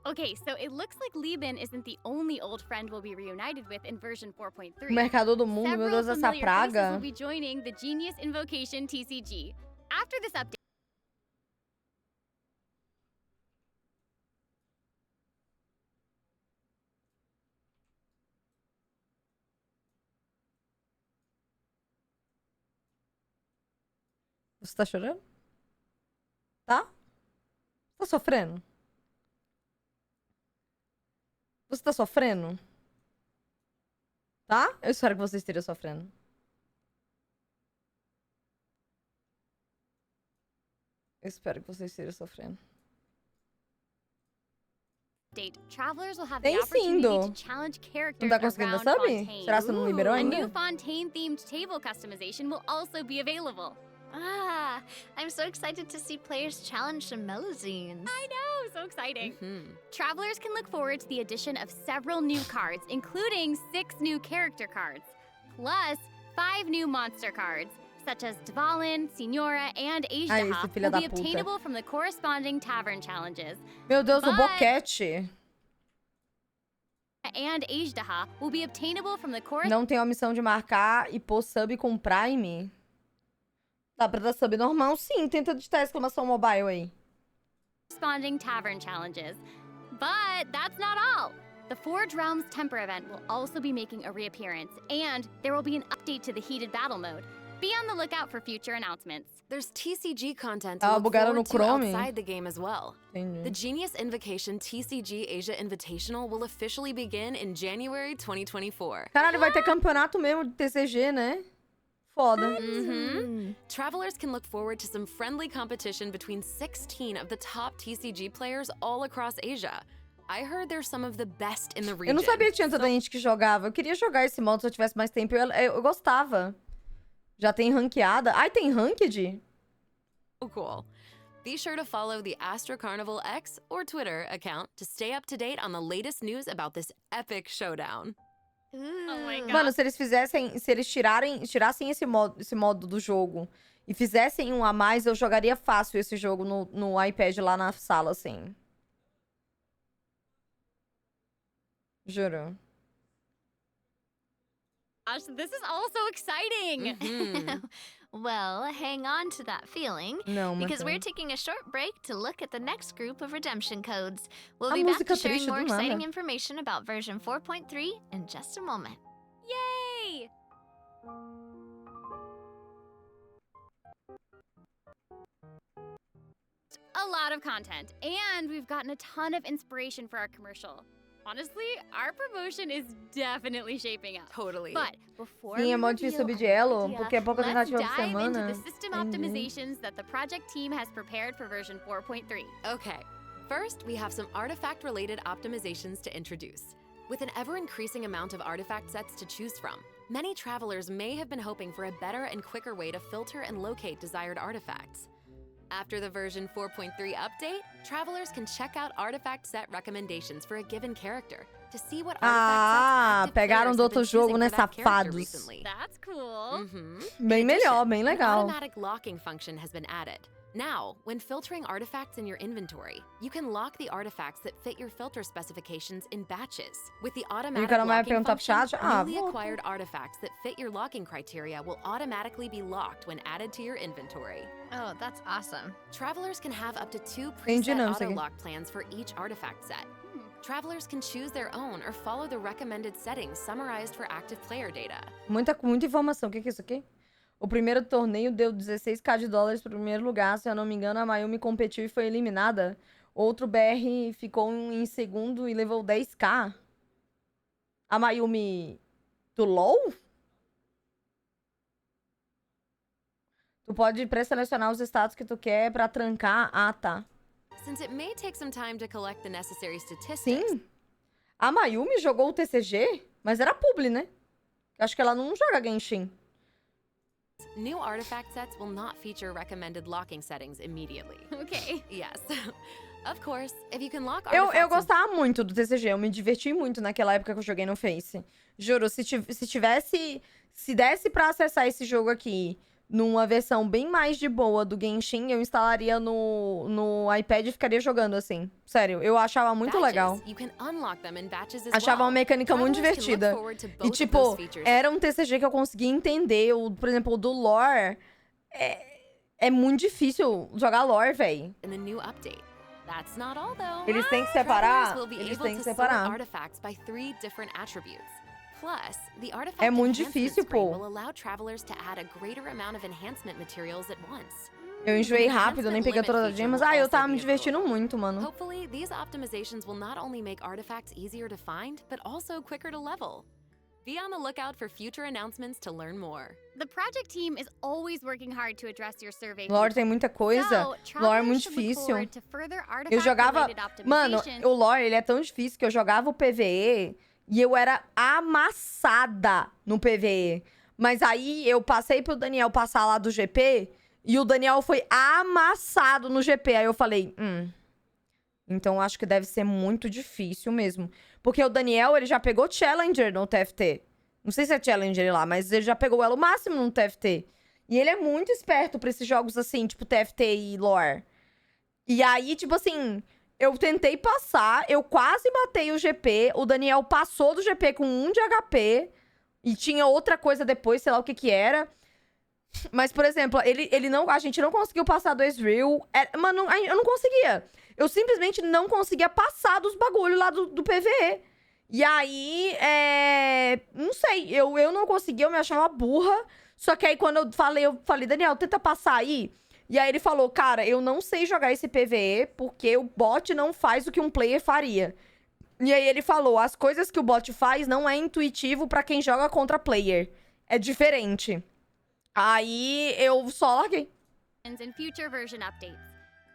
Okay, so it looks like Lieben isn't the only old friend we'll be reunited with in version 4.3. O Mercador do Mundo, meu Several Deus, essa familiar faces praga. will be joining the Genius Invocation TCG. After this update, Você tá chorando? Tá? Tá sofrendo? Você tá sofrendo? Tá? Eu espero que você esteja sofrendo. Eu espero que você esteja sofrendo. travelers will have Tem the opportunity sim, to challenge characters Não tá conseguindo around dar sub? Fontaine. Será que você não liberou A ainda? new Fontaine-themed table customization will also be available. I'm so excited to see players challenge some Melazines. I know, so exciting. Travelers can look forward to the addition of several new cards, including 6 new character cards, plus 5 new monster cards, such as Dvalin, Signora, and esse Ajdaha, filho will da be puta. obtainable from the corresponding tavern challenges. Meu Deus, o But- boquete. And Ajdaha will be obtainable from the Não tem a opção de marcar e pôr sub com Prime? Dá pra dar sub normal? Sim, tenta digitar exclamação mobile aí. corresponding tavern challenges. But that's not all. The Forge Realms Temper event will also be making a reappearance, and there will be an update to the heated battle mode. Be on the lookout for future announcements. There's TCG content to Ah, look bugaram no forward to Chrome. outside the game as well. Entendi. The Genius Invocation TCG Asia Invitational will officially begin in January 2024. Caralho, vai ter campeonato mesmo de TCG, né? Foda. Travelers can look forward to some friendly competition between 16 of the top TCG players all across Asia. I heard they're some of the best in the region. Eu não sabia que tinha tanta gente que jogava. Eu queria jogar esse modo se eu tivesse mais tempo. Eu gostava. Já tem ranqueada. Ai, tem ranked? So cool. Be sure to follow the Astro Carnival X or Twitter account to stay up to date on the latest news about this epic showdown. Oh my god. Mano, se eles fizessem... Se eles tirassem esse modo do jogo e fizessem um a mais, eu jogaria fácil esse jogo no iPad lá na sala, assim. Juro. Gosh, this is all so exciting. Well, hang on to that feeling. Não, mas Because não. we're taking a short break to look at the next group of redemption codes. We'll A be back música to sharing triste more do nada. exciting information about version 4.3 in just a moment. Yay! A lot of content, and we've gotten a ton of inspiration for our commercial. Honestly, our promotion is definitely shaping up. Totally. But before Sim, we é mó reveal difícil subir de our elo, idea, porque é pouca let's tentativa por dive into semana. the system Entendi. optimizations that the project team has prepared for version 4.3. Okay, first we have some artifact-related optimizations to introduce. With an ever-increasing amount of artifact sets to choose from, many travelers may have been hoping for a better and quicker way to filter and locate desired artifacts. After the version 4.3 update, travelers can check out artifact set recommendations for a given character to see what Ah, artifact sets active pegaram players do have been outro jogo, choosing né, for that character safados? recently. That's cool. Bem melhor, bem An legal. automatic locking function has been added. Now, when filtering artifacts in your inventory, you can lock the artifacts that fit your filter specifications in batches. With the automatic cara vai locking perguntar pro function, chat? Ah, newly volta. acquired artifacts that fit your locking criteria will automatically be locked when added to your inventory. Oh, that's awesome. Travelers can have up to 2 Entendi preset não, isso aqui. auto-lock plans for each artifact set. Travelers can choose their own or follow the recommended settings summarized for active player data. Muita informação. O que é isso aqui? O primeiro torneio deu 16k de dólares pro primeiro lugar. Se eu não me engano, a Mayumi competiu e foi eliminada. Outro BR ficou em segundo e levou 10k. A Mayumi do LoL? Tu pode pré-selecionar os status que tu quer pra trancar. Ah, tá. Since it may take some time to collect the necessary statistics, Sim. A Mayumi jogou o TCG, mas era publi, né? Acho que ela não joga Genshin. new artifact sets will not feature recommended locking settings immediately. Okay. Yes. Of course, if you can lock Eu artifacts in- gostava muito do TCG, eu me diverti muito naquela época que eu joguei no Face. Juro, se desse pra acessar esse jogo aqui numa versão bem mais de boa do Genshin, eu instalaria no iPad e ficaria jogando assim. Sério, eu achava muito batches, legal. you can unlock them in batches as Achava well. uma mecânica muito Travelers can look divertida. forward to E, both of tipo, those features. era um TCG que eu conseguia entender. Por exemplo, o do lore. É muito difícil jogar lore, véi. In the new update. That's not all though. Eles têm que Travelers separar. will be Eles able têm que to sort separar. artifacts by 3 different attributes. Plus, the artifact É muito enhancement difícil, screen pô. will allow travelers to add a greater amount of enhancement materials at once. Eu enjoei The rápido, nem enhancement peguei limit todas as feature gemas. will Ah, eu also tava be me divertindo available. muito, mano. Hopefully, these optimizations will not only make artifacts easier to find, but also quicker to level. Be on the lookout for future announcements to learn more. The project team is always working hard to address your survey. Lore tem muita coisa. Lore é muito difícil. Eu jogava... Mano, o lore, ele é tão difícil que eu jogava o PvE e eu era amassada no PvE. Mas aí eu passei pro Daniel passar lá do GP e o Daniel foi amassado no GP. Aí eu falei, então acho que deve ser muito difícil mesmo. Porque o Daniel, ele já pegou Challenger no TFT. Não sei se é Challenger lá, mas ele já pegou o elo máximo no TFT. E ele é muito esperto pra esses jogos assim, tipo TFT e lore. E aí, tipo assim, eu tentei passar, eu quase matei o GP. O Daniel passou do GP com 1 de HP. E tinha outra coisa depois, sei lá o que que era. Mas, por exemplo, a gente não conseguiu passar do Ezreal. Mano, eu não conseguia. Eu simplesmente não conseguia passar dos bagulhos lá do PvE. E aí, não sei, eu não conseguia, eu me achava burra. Só que aí quando eu falei, Daniel, tenta passar aí. E aí ele falou, cara, eu não sei jogar esse PvE porque o bot não faz o que um player faria. E aí ele falou, as coisas que o bot faz não é intuitivo pra quem joga contra player. É diferente. Aí eu só larguei. And future version updates.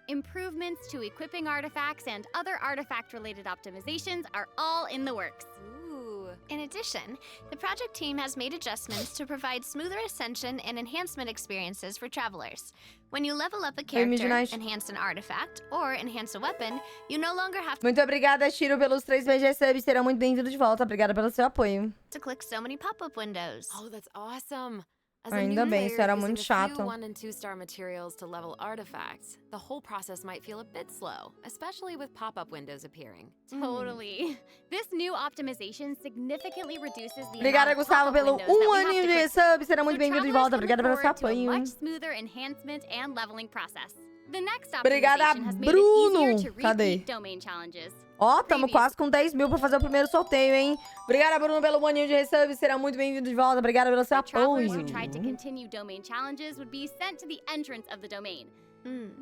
Improvements to equipping artifacts and other artifact-related optimizations are all in the works. Ooh. In addition, the project team has made adjustments to provide smoother ascension and enhancement experiences for travelers. When you level up a character, enhance an artifact, or enhance a weapon, you no longer have Muito obrigada, Shiro, pelos 3 BG subs. Serão muito bem-vindos de volta. Obrigada pelo seu apoio. to click so many pop-up windows. Oh, that's awesome. As a Ainda new bem, isso player era using muito a chato. few 1- and 2-star materials to level artifacts, the whole process might feel a bit slow, especially with pop-up windows appearing. Totally. This new optimization significantly reduces the Obrigada, amount of Gustavo, pop-up pelo windows that we have aninho to de click through. sub. Será muito So bem-vindo de travelers volta. can Obrigada look pelo seu forward to a apoio. much smoother enhancement and leveling process. The next Obrigada, optimization has made it Bruno. easier to Cadê? repeat domain challenges. Ó, tamo quase com 10 mil pra fazer o primeiro sorteio, hein? Obrigada, Bruno, pelo aninho de resub. Será muito bem-vindo de volta. Obrigada pelo seu Travelers apoio. who tried to continue domain challenges would be sent to the entrance of the domain.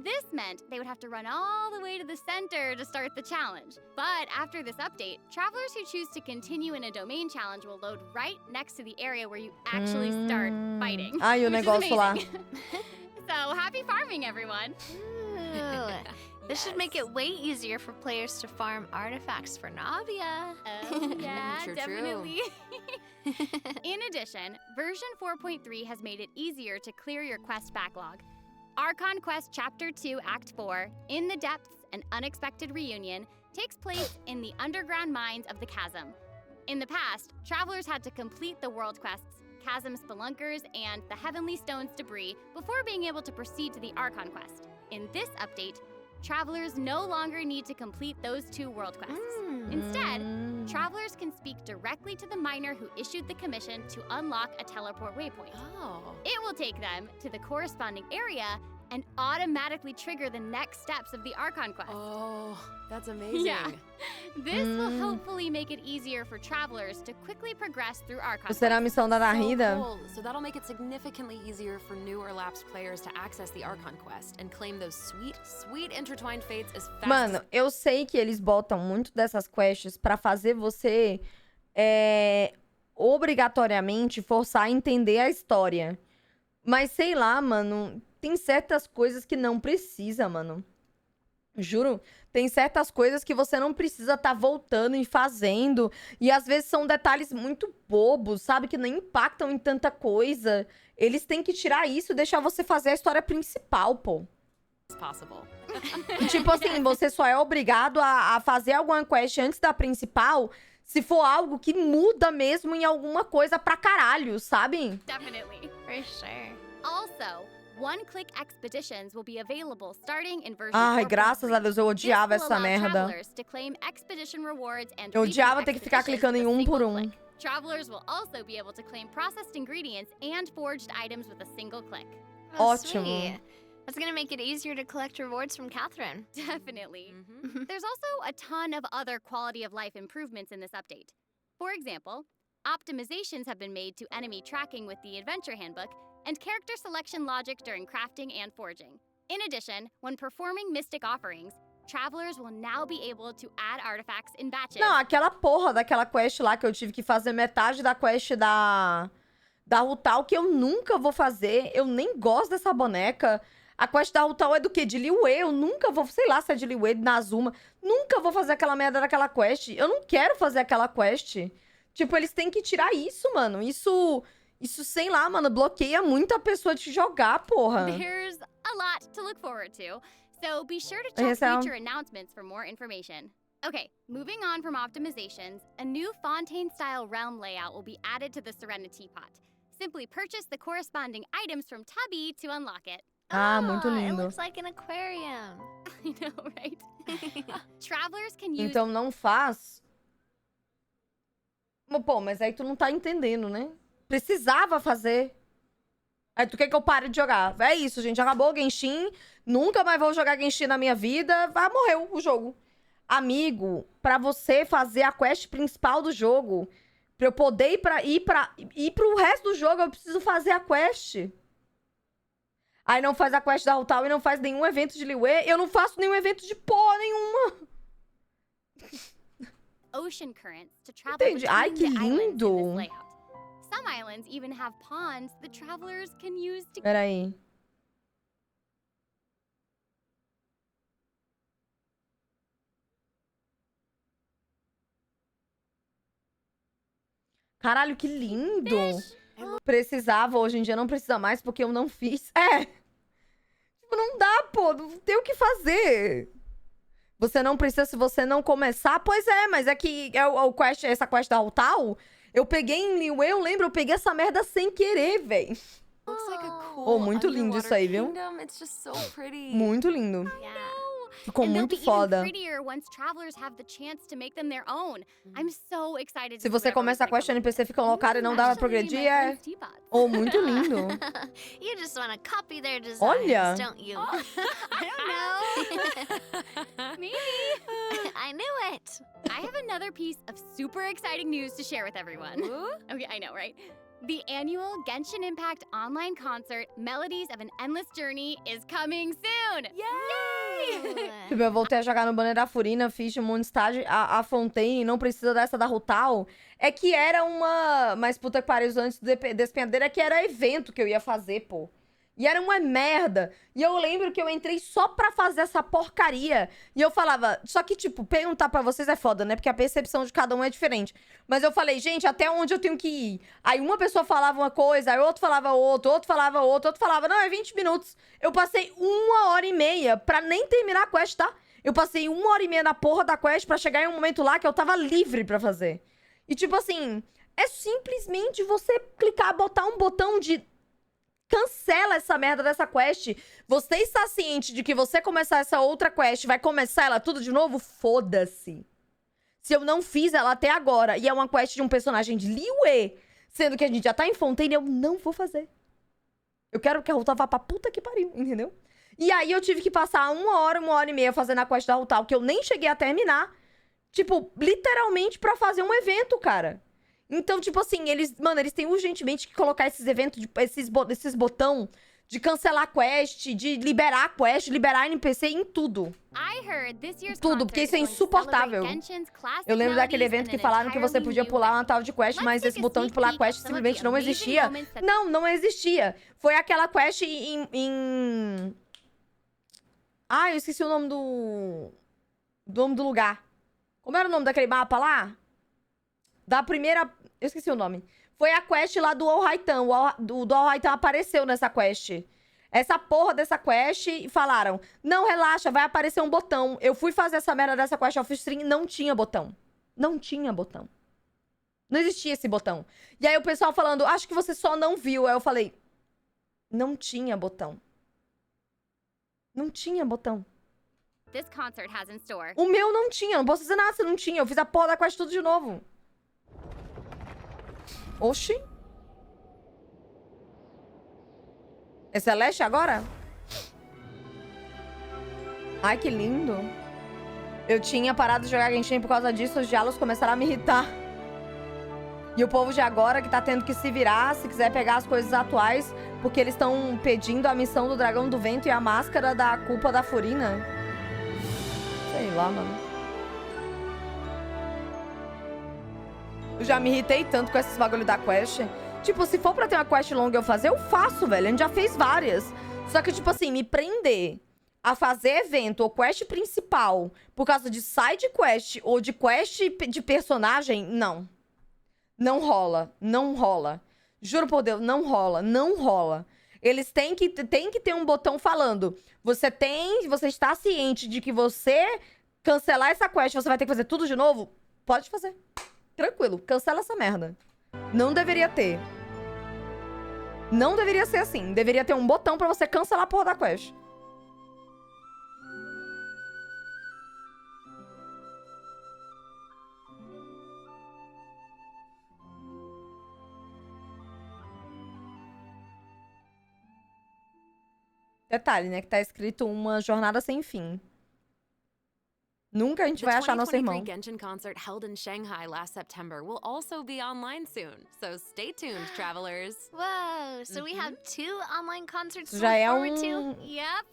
This meant they would have to run all the way to the center to start the challenge. But after this update, travelers who choose to continue in a domain challenge will load right next to the area where you actually start fighting. Ai, o which is negócio lá. amazing. So happy farming, everyone! Ooh, this should make it way easier for players to farm artifacts for Navia. Oh, yeah, True, true. definitely. In addition, version 4.3 has made it easier to clear your quest backlog. Archon Quest Chapter 2, Act 4, In the Depths, An Unexpected Reunion, takes place in the underground mines of the Chasm. In the past, travelers had to complete the world quests, Chasm Spelunkers, and the Heavenly Stones debris before being able to proceed to the Archon Quest. In this update, travelers no longer need to complete those 2 world quests. Instead, travelers can speak directly to the miner who issued the commission to unlock a teleport waypoint. Oh. It will take them to the corresponding area and automatically trigger the next steps of the Archon Quest. Oh, that's amazing. Yeah. This will hopefully make it easier for travelers to quickly progress through Archon Será a Quest. missão da So Narida? cool. So that'll make it significantly easier for new or lapsed players to access the Archon Quest and claim those sweet, sweet intertwined fates as fast Mano, eu sei que eles botam muito dessas quests pra fazer você obrigatoriamente forçar a entender a história. Mas sei lá, mano, tem certas coisas que não precisa, mano. Juro, tem certas coisas que você não precisa tá voltando e fazendo. E às vezes são detalhes muito bobos, sabe? Que nem impactam em tanta coisa. Eles têm que tirar isso e deixar você fazer a história principal, pô. as possible. E, tipo assim, você só é obrigado a fazer alguma quest antes da principal se for algo que muda mesmo em alguma coisa pra caralho, sabe? Definitely. For sure. Also, one-click expeditions will be available starting in version Ai, 4.3. graças a Deus, eu This odiava will essa allow merda. travelers to claim expedition rewards and Eu repeat odiava ter que ficar expeditions clicando em with a um por single um. click. Travelers will also be able to claim processed ingredients and forged items with a single click. Oh, Ótimo. sweet. That's gonna make it easier to collect rewards from Catherine. Definitely. There's also a ton of other quality of life improvements in this update. For example, optimizations have been made to enemy tracking with the Adventure Handbook and character selection logic during crafting and forging. In addition, when performing mystic offerings, travelers will now be able to add artifacts in batches. Não, aquela porra daquela quest lá que eu tive que fazer metade da quest da Rutal, que eu nunca vou fazer. Eu nem gosto dessa boneca. A quest da Rutal é do quê? De Liyue. Eu nunca vou... Sei lá se é de Liyue, de Nazuma. Nunca vou fazer aquela merda daquela quest. Eu não quero fazer aquela quest. Tipo, eles têm que tirar isso, mano. Isso, sei lá, mano, bloqueia muito a pessoa de jogar, porra. There's a lot to look forward to, so be sure to Okay, check so- future announcements for more information. Okay, moving on from optimizations, a new Fontaine-style realm layout will be added to the Serenity Pot. Simply purchase the corresponding items from Tubby to unlock it. Ah, muito It lindo. looks like an aquarium. I know, right? Travelers can use Então não faz. Pô, mas aí tu não tá entendendo, né? Precisava fazer. Aí tu quer que eu pare de jogar. É isso, gente. Acabou o Genshin. Nunca mais vou jogar Genshin na minha vida. Morreu o jogo. Amigo, pra você fazer a quest principal do jogo, pra eu poder ir pro resto do jogo, eu preciso fazer a quest. Aí não faz a quest da Rutal e não faz nenhum evento de Liyue. Eu não faço nenhum evento de porra nenhuma. ocean currents to travel Entendi. Ai, between que the islands in this lindo. layout. Some islands even have ponds that travelers can use to Peraí. Caralho, que lindo. Precisava, hoje em dia não precisa mais porque eu não fiz. Tipo, não dá, pô. Não tem o que fazer. Você não precisa se você não começar. Pois é, mas é que essa quest da Altal, eu peguei em Liyue, eu lembro, eu peguei essa merda sem querer, véi. Looks like a cool Oh, muito lindo isso aí, viu? kingdom. It's just so pretty. Muito lindo. Yeah. Ficou And they'll muito be foda. even prettier once travelers have the chance to make them their own. I'm so excited to Se see você whatever começa a it's gonna quest, o NPC fica loucado e não dá pra progredir, é... Oh, muito lindo. You just want to copy their designs, Olha. don't you? I don't know. Maybe. I knew it. I have another piece of super exciting news to share with everyone. Okay, I know, right? The annual Genshin Impact online concert, Melodies of an Endless Journey, is coming soon! Yay! Tipo, eu voltei a jogar no banner da Furina, fiz um monte de estágio, a Fontaine, não precisa dessa da Rutal. É que era uma... Mas puta que pariu, antes do Despenhadeiro, é que era evento que eu ia fazer, pô. E era uma merda. E eu lembro que eu entrei só pra fazer essa porcaria. E eu falava... Só que, tipo, perguntar pra vocês é foda, né? Porque a percepção de cada um é diferente. Mas eu falei, gente, até onde eu tenho que ir? Aí uma pessoa falava uma coisa, aí outro falava outra, outro falava outra, outro falava... Não, é 20 minutos. Eu passei 1h30 pra nem terminar a quest, tá? Eu passei 1h30 na porra da quest pra chegar em um momento lá que eu tava livre pra fazer. E, tipo assim... É simplesmente você clicar, botar um botão de... Cancela essa merda dessa quest. Você está ciente de que você começar essa outra quest vai começar ela tudo de novo? Foda-se. Se eu não fiz ela até agora e é uma quest de um personagem de Liyue, sendo que a gente já tá em Fontaine, eu não vou fazer. Eu quero que a Rutal vá pra puta que pariu, entendeu? E aí eu tive que passar 1h30 fazendo a quest da Rutal, que eu nem cheguei a terminar. Tipo, literalmente pra fazer um evento, cara. Então, tipo assim, eles têm urgentemente que colocar esses eventos, esses botão de cancelar a quest, de liberar a quest, liberar NPC em tudo. Tudo, porque isso é insuportável. Eu lembro daquele evento que falaram que você podia pular uma tal de quest, mas esse botão de pular quest simplesmente não existia. Não existia. Foi aquela quest em... Ah, eu esqueci o nome do nome do lugar. Como era o nome daquele mapa lá? Da primeira... Eu esqueci o nome. Foi a quest lá do All-Raitan. O All-Raitan apareceu nessa quest. Essa porra dessa quest e falaram... Não, relaxa, vai aparecer um botão. Eu fui fazer essa merda dessa quest off-stream e não tinha botão. Não tinha botão. Não existia esse botão. E aí o pessoal falando... Acho que você só não viu. Aí eu falei... Não tinha botão. Não tinha botão. O meu não tinha. Não posso dizer nada se não tinha. Eu fiz a porra da quest tudo de novo. Oxi. É Celeste agora? Ai, que lindo. Eu tinha parado de jogar Genshin por causa disso. Os diálogos começaram a me irritar. E o povo de agora que tá tendo que se virar se quiser pegar as coisas atuais, porque eles estão pedindo a missão do Dragão do Vento e a máscara da culpa da Furina. Sei lá, mano. Eu já me irritei tanto com esses bagulho da quest. Tipo, se for pra ter uma quest longa eu fazer, eu faço, velho. A gente já fez várias. Só que, tipo assim, me prender a fazer evento ou quest principal por causa de side quest ou de quest de personagem, não. Não rola. Não rola. Juro por Deus, não rola. Não rola. Eles têm que ter um botão falando. Você está ciente de que você cancelar essa quest, você vai ter que fazer tudo de novo? Pode fazer. Tranquilo, cancela essa merda. Não deveria ter. Não deveria ser assim. Deveria ter um botão pra você cancelar a porra da quest. Detalhe, né? Que tá escrito uma jornada sem fim. Nunca a gente vai achar nosso irmão. The 2023 Genshin concert held in Shanghai last September will also be online soon. So stay tuned, travelers. Whoa, so we have 2 online concerts to Já look é forward to? Yep.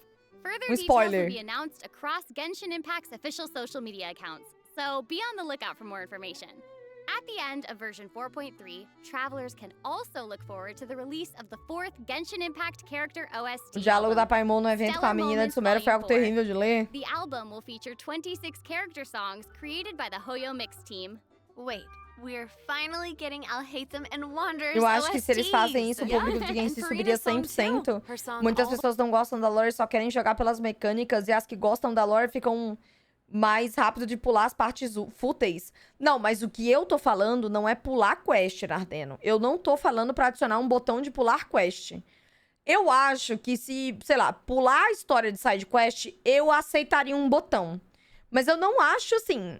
Further Um details spoiler. will be announced across Genshin Impact's official social media accounts. So be on the lookout for more information. At the end of version 4.3, travelers can also look forward to the release of the 4th Genshin Impact character OST. O diálogo da album. Paimon no evento com a menina de Sumério foi algo terrível de ler. The album will feature 26 character songs created by the Hoyo Mix team. Wait, We're finally getting Alhaitham and Wanderers Eu acho que se eles fazem isso, o Yeah, público de and Genshin Farina's subiria song, too. 100%. Her song Muitas All- pessoas não gostam da lore, só querem jogar pelas mecânicas. E as que gostam da lore ficam mais rápido de pular as partes fúteis. Não, mas o que eu tô falando não é pular quest, Nardeno. Eu não tô falando pra adicionar um botão de pular quest. Eu acho que se, sei lá, pular a história de side quest, eu aceitaria um botão. Mas eu não acho, assim...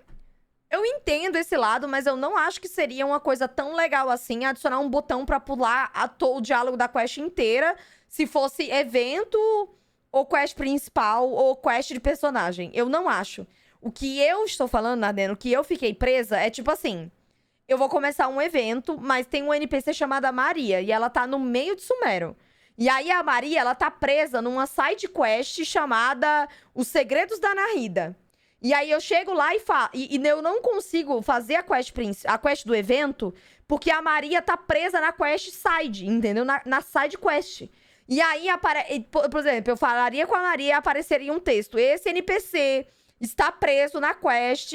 Eu entendo esse lado, mas eu não acho que seria uma coisa tão legal assim adicionar um botão pra pular o diálogo da quest inteira, se fosse evento, ou quest principal, ou quest de personagem. Eu não acho. O que eu estou falando, Nardeno, o que eu fiquei presa é tipo assim... Eu vou começar um evento, mas tem uma NPC chamada Maria, e ela tá no meio de Sumero. E aí a Maria, ela tá presa numa side quest chamada Os Segredos da Narida. E aí eu chego lá e eu não consigo fazer a quest do evento, porque a Maria tá presa na quest side, entendeu? Na side quest. E aí, por exemplo, eu falaria com a Maria e apareceria um texto. Esse NPC está preso na quest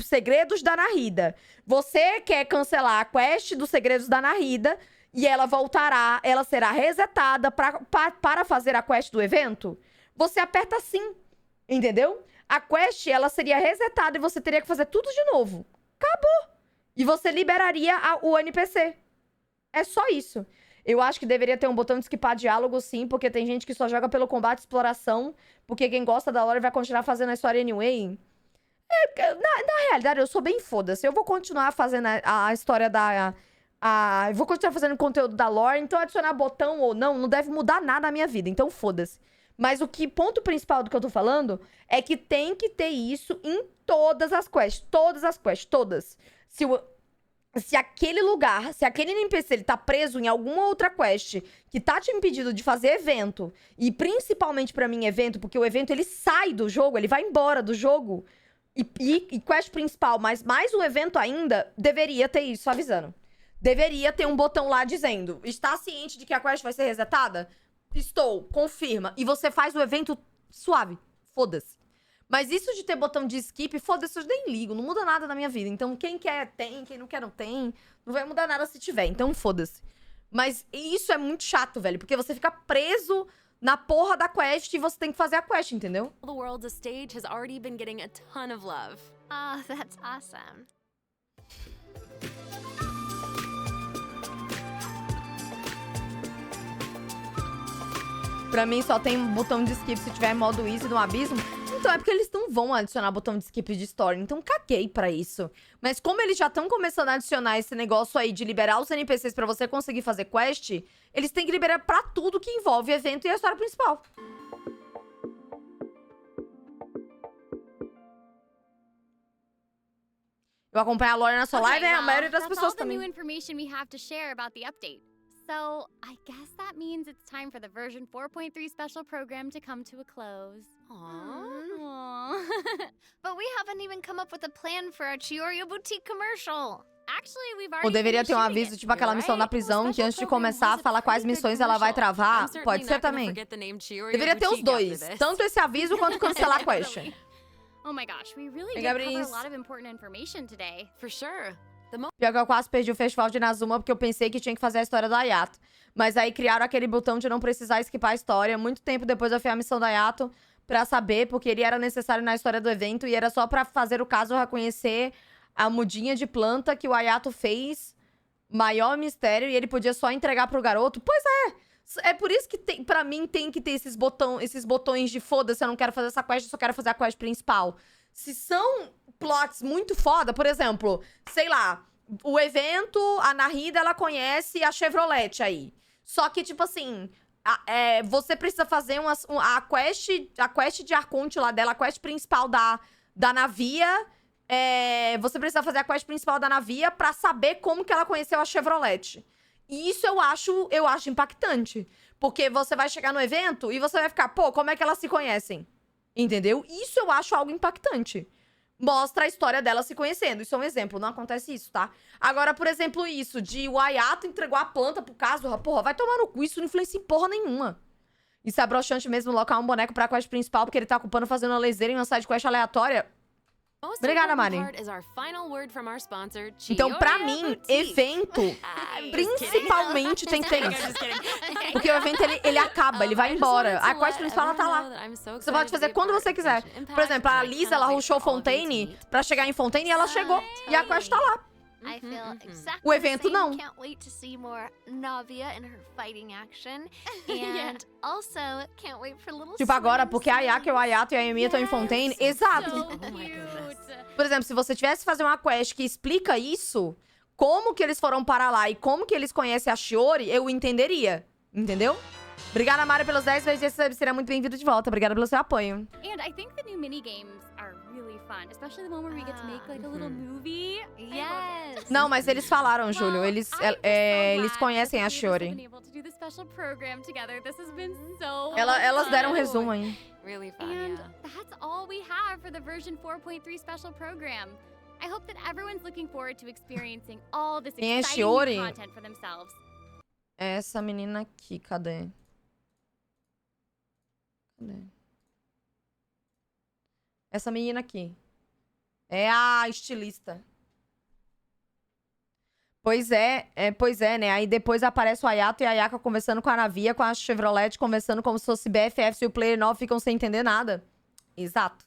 Segredos da Narida. Você quer cancelar a quest dos Segredos da Narida e ela voltará, ela será resetada para fazer a quest do evento? Você aperta sim, entendeu? A quest, ela seria resetada e você teria que fazer tudo de novo. Acabou! E você liberaria o NPC. É só isso. Eu acho que deveria ter um botão de skipar diálogo, sim, porque tem gente que só joga pelo combate e exploração, porque quem gosta da lore vai continuar fazendo a história anyway. Na realidade, eu sou bem foda-se. Eu vou continuar fazendo a história da... eu vou continuar fazendo conteúdo da lore, então adicionar botão ou não deve mudar nada na minha vida, então foda-se. Mas ponto principal do que eu tô falando é que tem que ter isso em todas as quests. Todas as quests, todas. Se aquele lugar, se aquele NPC ele tá preso em alguma outra quest que tá te impedindo de fazer evento, e principalmente pra mim evento, porque o evento ele sai do jogo, ele vai embora do jogo, e quest principal, mas mais um evento ainda, deveria ter isso avisando. Deveria ter um botão lá dizendo, está ciente de que a quest vai ser resetada? Estou, confirma. E você faz o evento suave. Foda-se. Mas isso de ter botão de skip, foda-se, eu nem ligo. Não muda nada na minha vida. Então, quem quer, tem. Quem não quer, não tem. Não vai mudar nada se tiver. Então, foda-se. Mas isso é muito chato, velho. Porque você fica preso na porra da quest e você tem que fazer a quest, entendeu? The world, the stage has already been getting a ton of love. Oh, that's awesome. Pra mim, só tem um botão de skip se tiver modo easy no abismo. Então, é porque eles não vão adicionar botão de skip de story. Então, caguei pra isso. Mas como eles já estão começando a adicionar esse negócio aí de liberar os NPCs pra você conseguir fazer quest, eles têm que liberar pra tudo que envolve evento e a história principal. Eu acompanho a lore na sua live, a maioria das pessoas também. That's all the new information we have to share about the update. So, I guess that means it's time for the version 4.3 special program to come to a close. Aww. But we haven't even come up with a plan for our Chioria Boutique commercial. Actually, we've Ou already deveria ter um finished shooting aviso, it. tipo aquela missão na prisão, que antes de começar a falar quais missões ela vai travar. Pode ser também. Deveria ter os dois. Tanto esse aviso quanto cancelar a quest. Oh my gosh, we really Hey, did cover Gabriels. a lot of important information today. For sure. Pior que eu quase perdi o festival de Inazuma porque eu pensei que tinha que fazer a história da Ayato. Mas aí criaram aquele botão de não precisar esquipar a história. Muito tempo depois eu fiz a missão da Ayato pra saber, porque ele era necessário na história do evento e era só pra fazer o caso reconhecer a mudinha de planta que o Ayato fez. Maior mistério, e ele podia só entregar pro garoto. Pois é! É por isso que pra mim tem que ter esses botões de foda-se, eu não quero fazer essa quest, eu só quero fazer a quest principal. Se são plots muito foda, por exemplo, sei lá, o evento, a Narida, ela conhece a Chevrolet aí. Só que, tipo assim, você precisa fazer a quest de Arconte lá dela, a quest principal da Navia. Você precisa fazer a quest principal da Navia pra saber como que ela conheceu a Chevrolet. E isso eu acho impactante. Porque você vai chegar no evento e você vai ficar, pô, como é que elas se conhecem? Entendeu? Isso eu acho algo impactante. Mostra a história delas se conhecendo. Isso é um exemplo, não acontece isso, tá? Agora, por exemplo, isso de o Ayato entregou a planta pro caso, porra, vai tomar no cu, isso não influencia em porra nenhuma. Isso é broxante mesmo, locar um boneco pra quest principal porque ele tá ocupando fazendo uma laser em uma side quest aleatória. Obrigada, Mari. Então, pra mim, evento principalmente tem que ter isso. Porque o evento, ele acaba, ele vai embora. A quest principal, ela tá lá. Você pode fazer quando você quiser. Por exemplo, a Lisa, ela rushou Fontaine pra chegar em Fontaine e ela chegou. E a quest tá lá. I feel exactly O evento the same. não. Can't wait to see more Navia in her fighting action. And also, can't wait for little Tipo, agora, swims porque a and Ayaka, o Ayato e a Emi estão em Fontaine. Exato. So cute. Por exemplo, se você tivesse que fazer uma quest que explica isso, como que eles foram para lá e como que eles conhecem a Shiori, eu entenderia. Entendeu? Obrigada, Mari, pelos 10 vezes. Você seria muito bem-vindo de volta. Obrigada pelo seu apoio. And I think the new minigames are really fun, especially the one where we get to make like a little movie. Yes. Não, mas eles falaram, Júlio. Eles conhecem a Shiori. Elas deram um resumo aí. Really fun, And yeah. that's all we have for the version 4.3 special program. I hope that everyone's looking forward to experiencing all this Quem é exciting Shiori? new content for themselves. Essa menina aqui, cadê? Essa menina aqui. É a estilista. Pois é, né? Aí depois aparece o Ayato e a Ayaka conversando com a Navia, com a Chevrolet, conversando como se fosse BFFs e o player 9 ficam sem entender nada. Exato.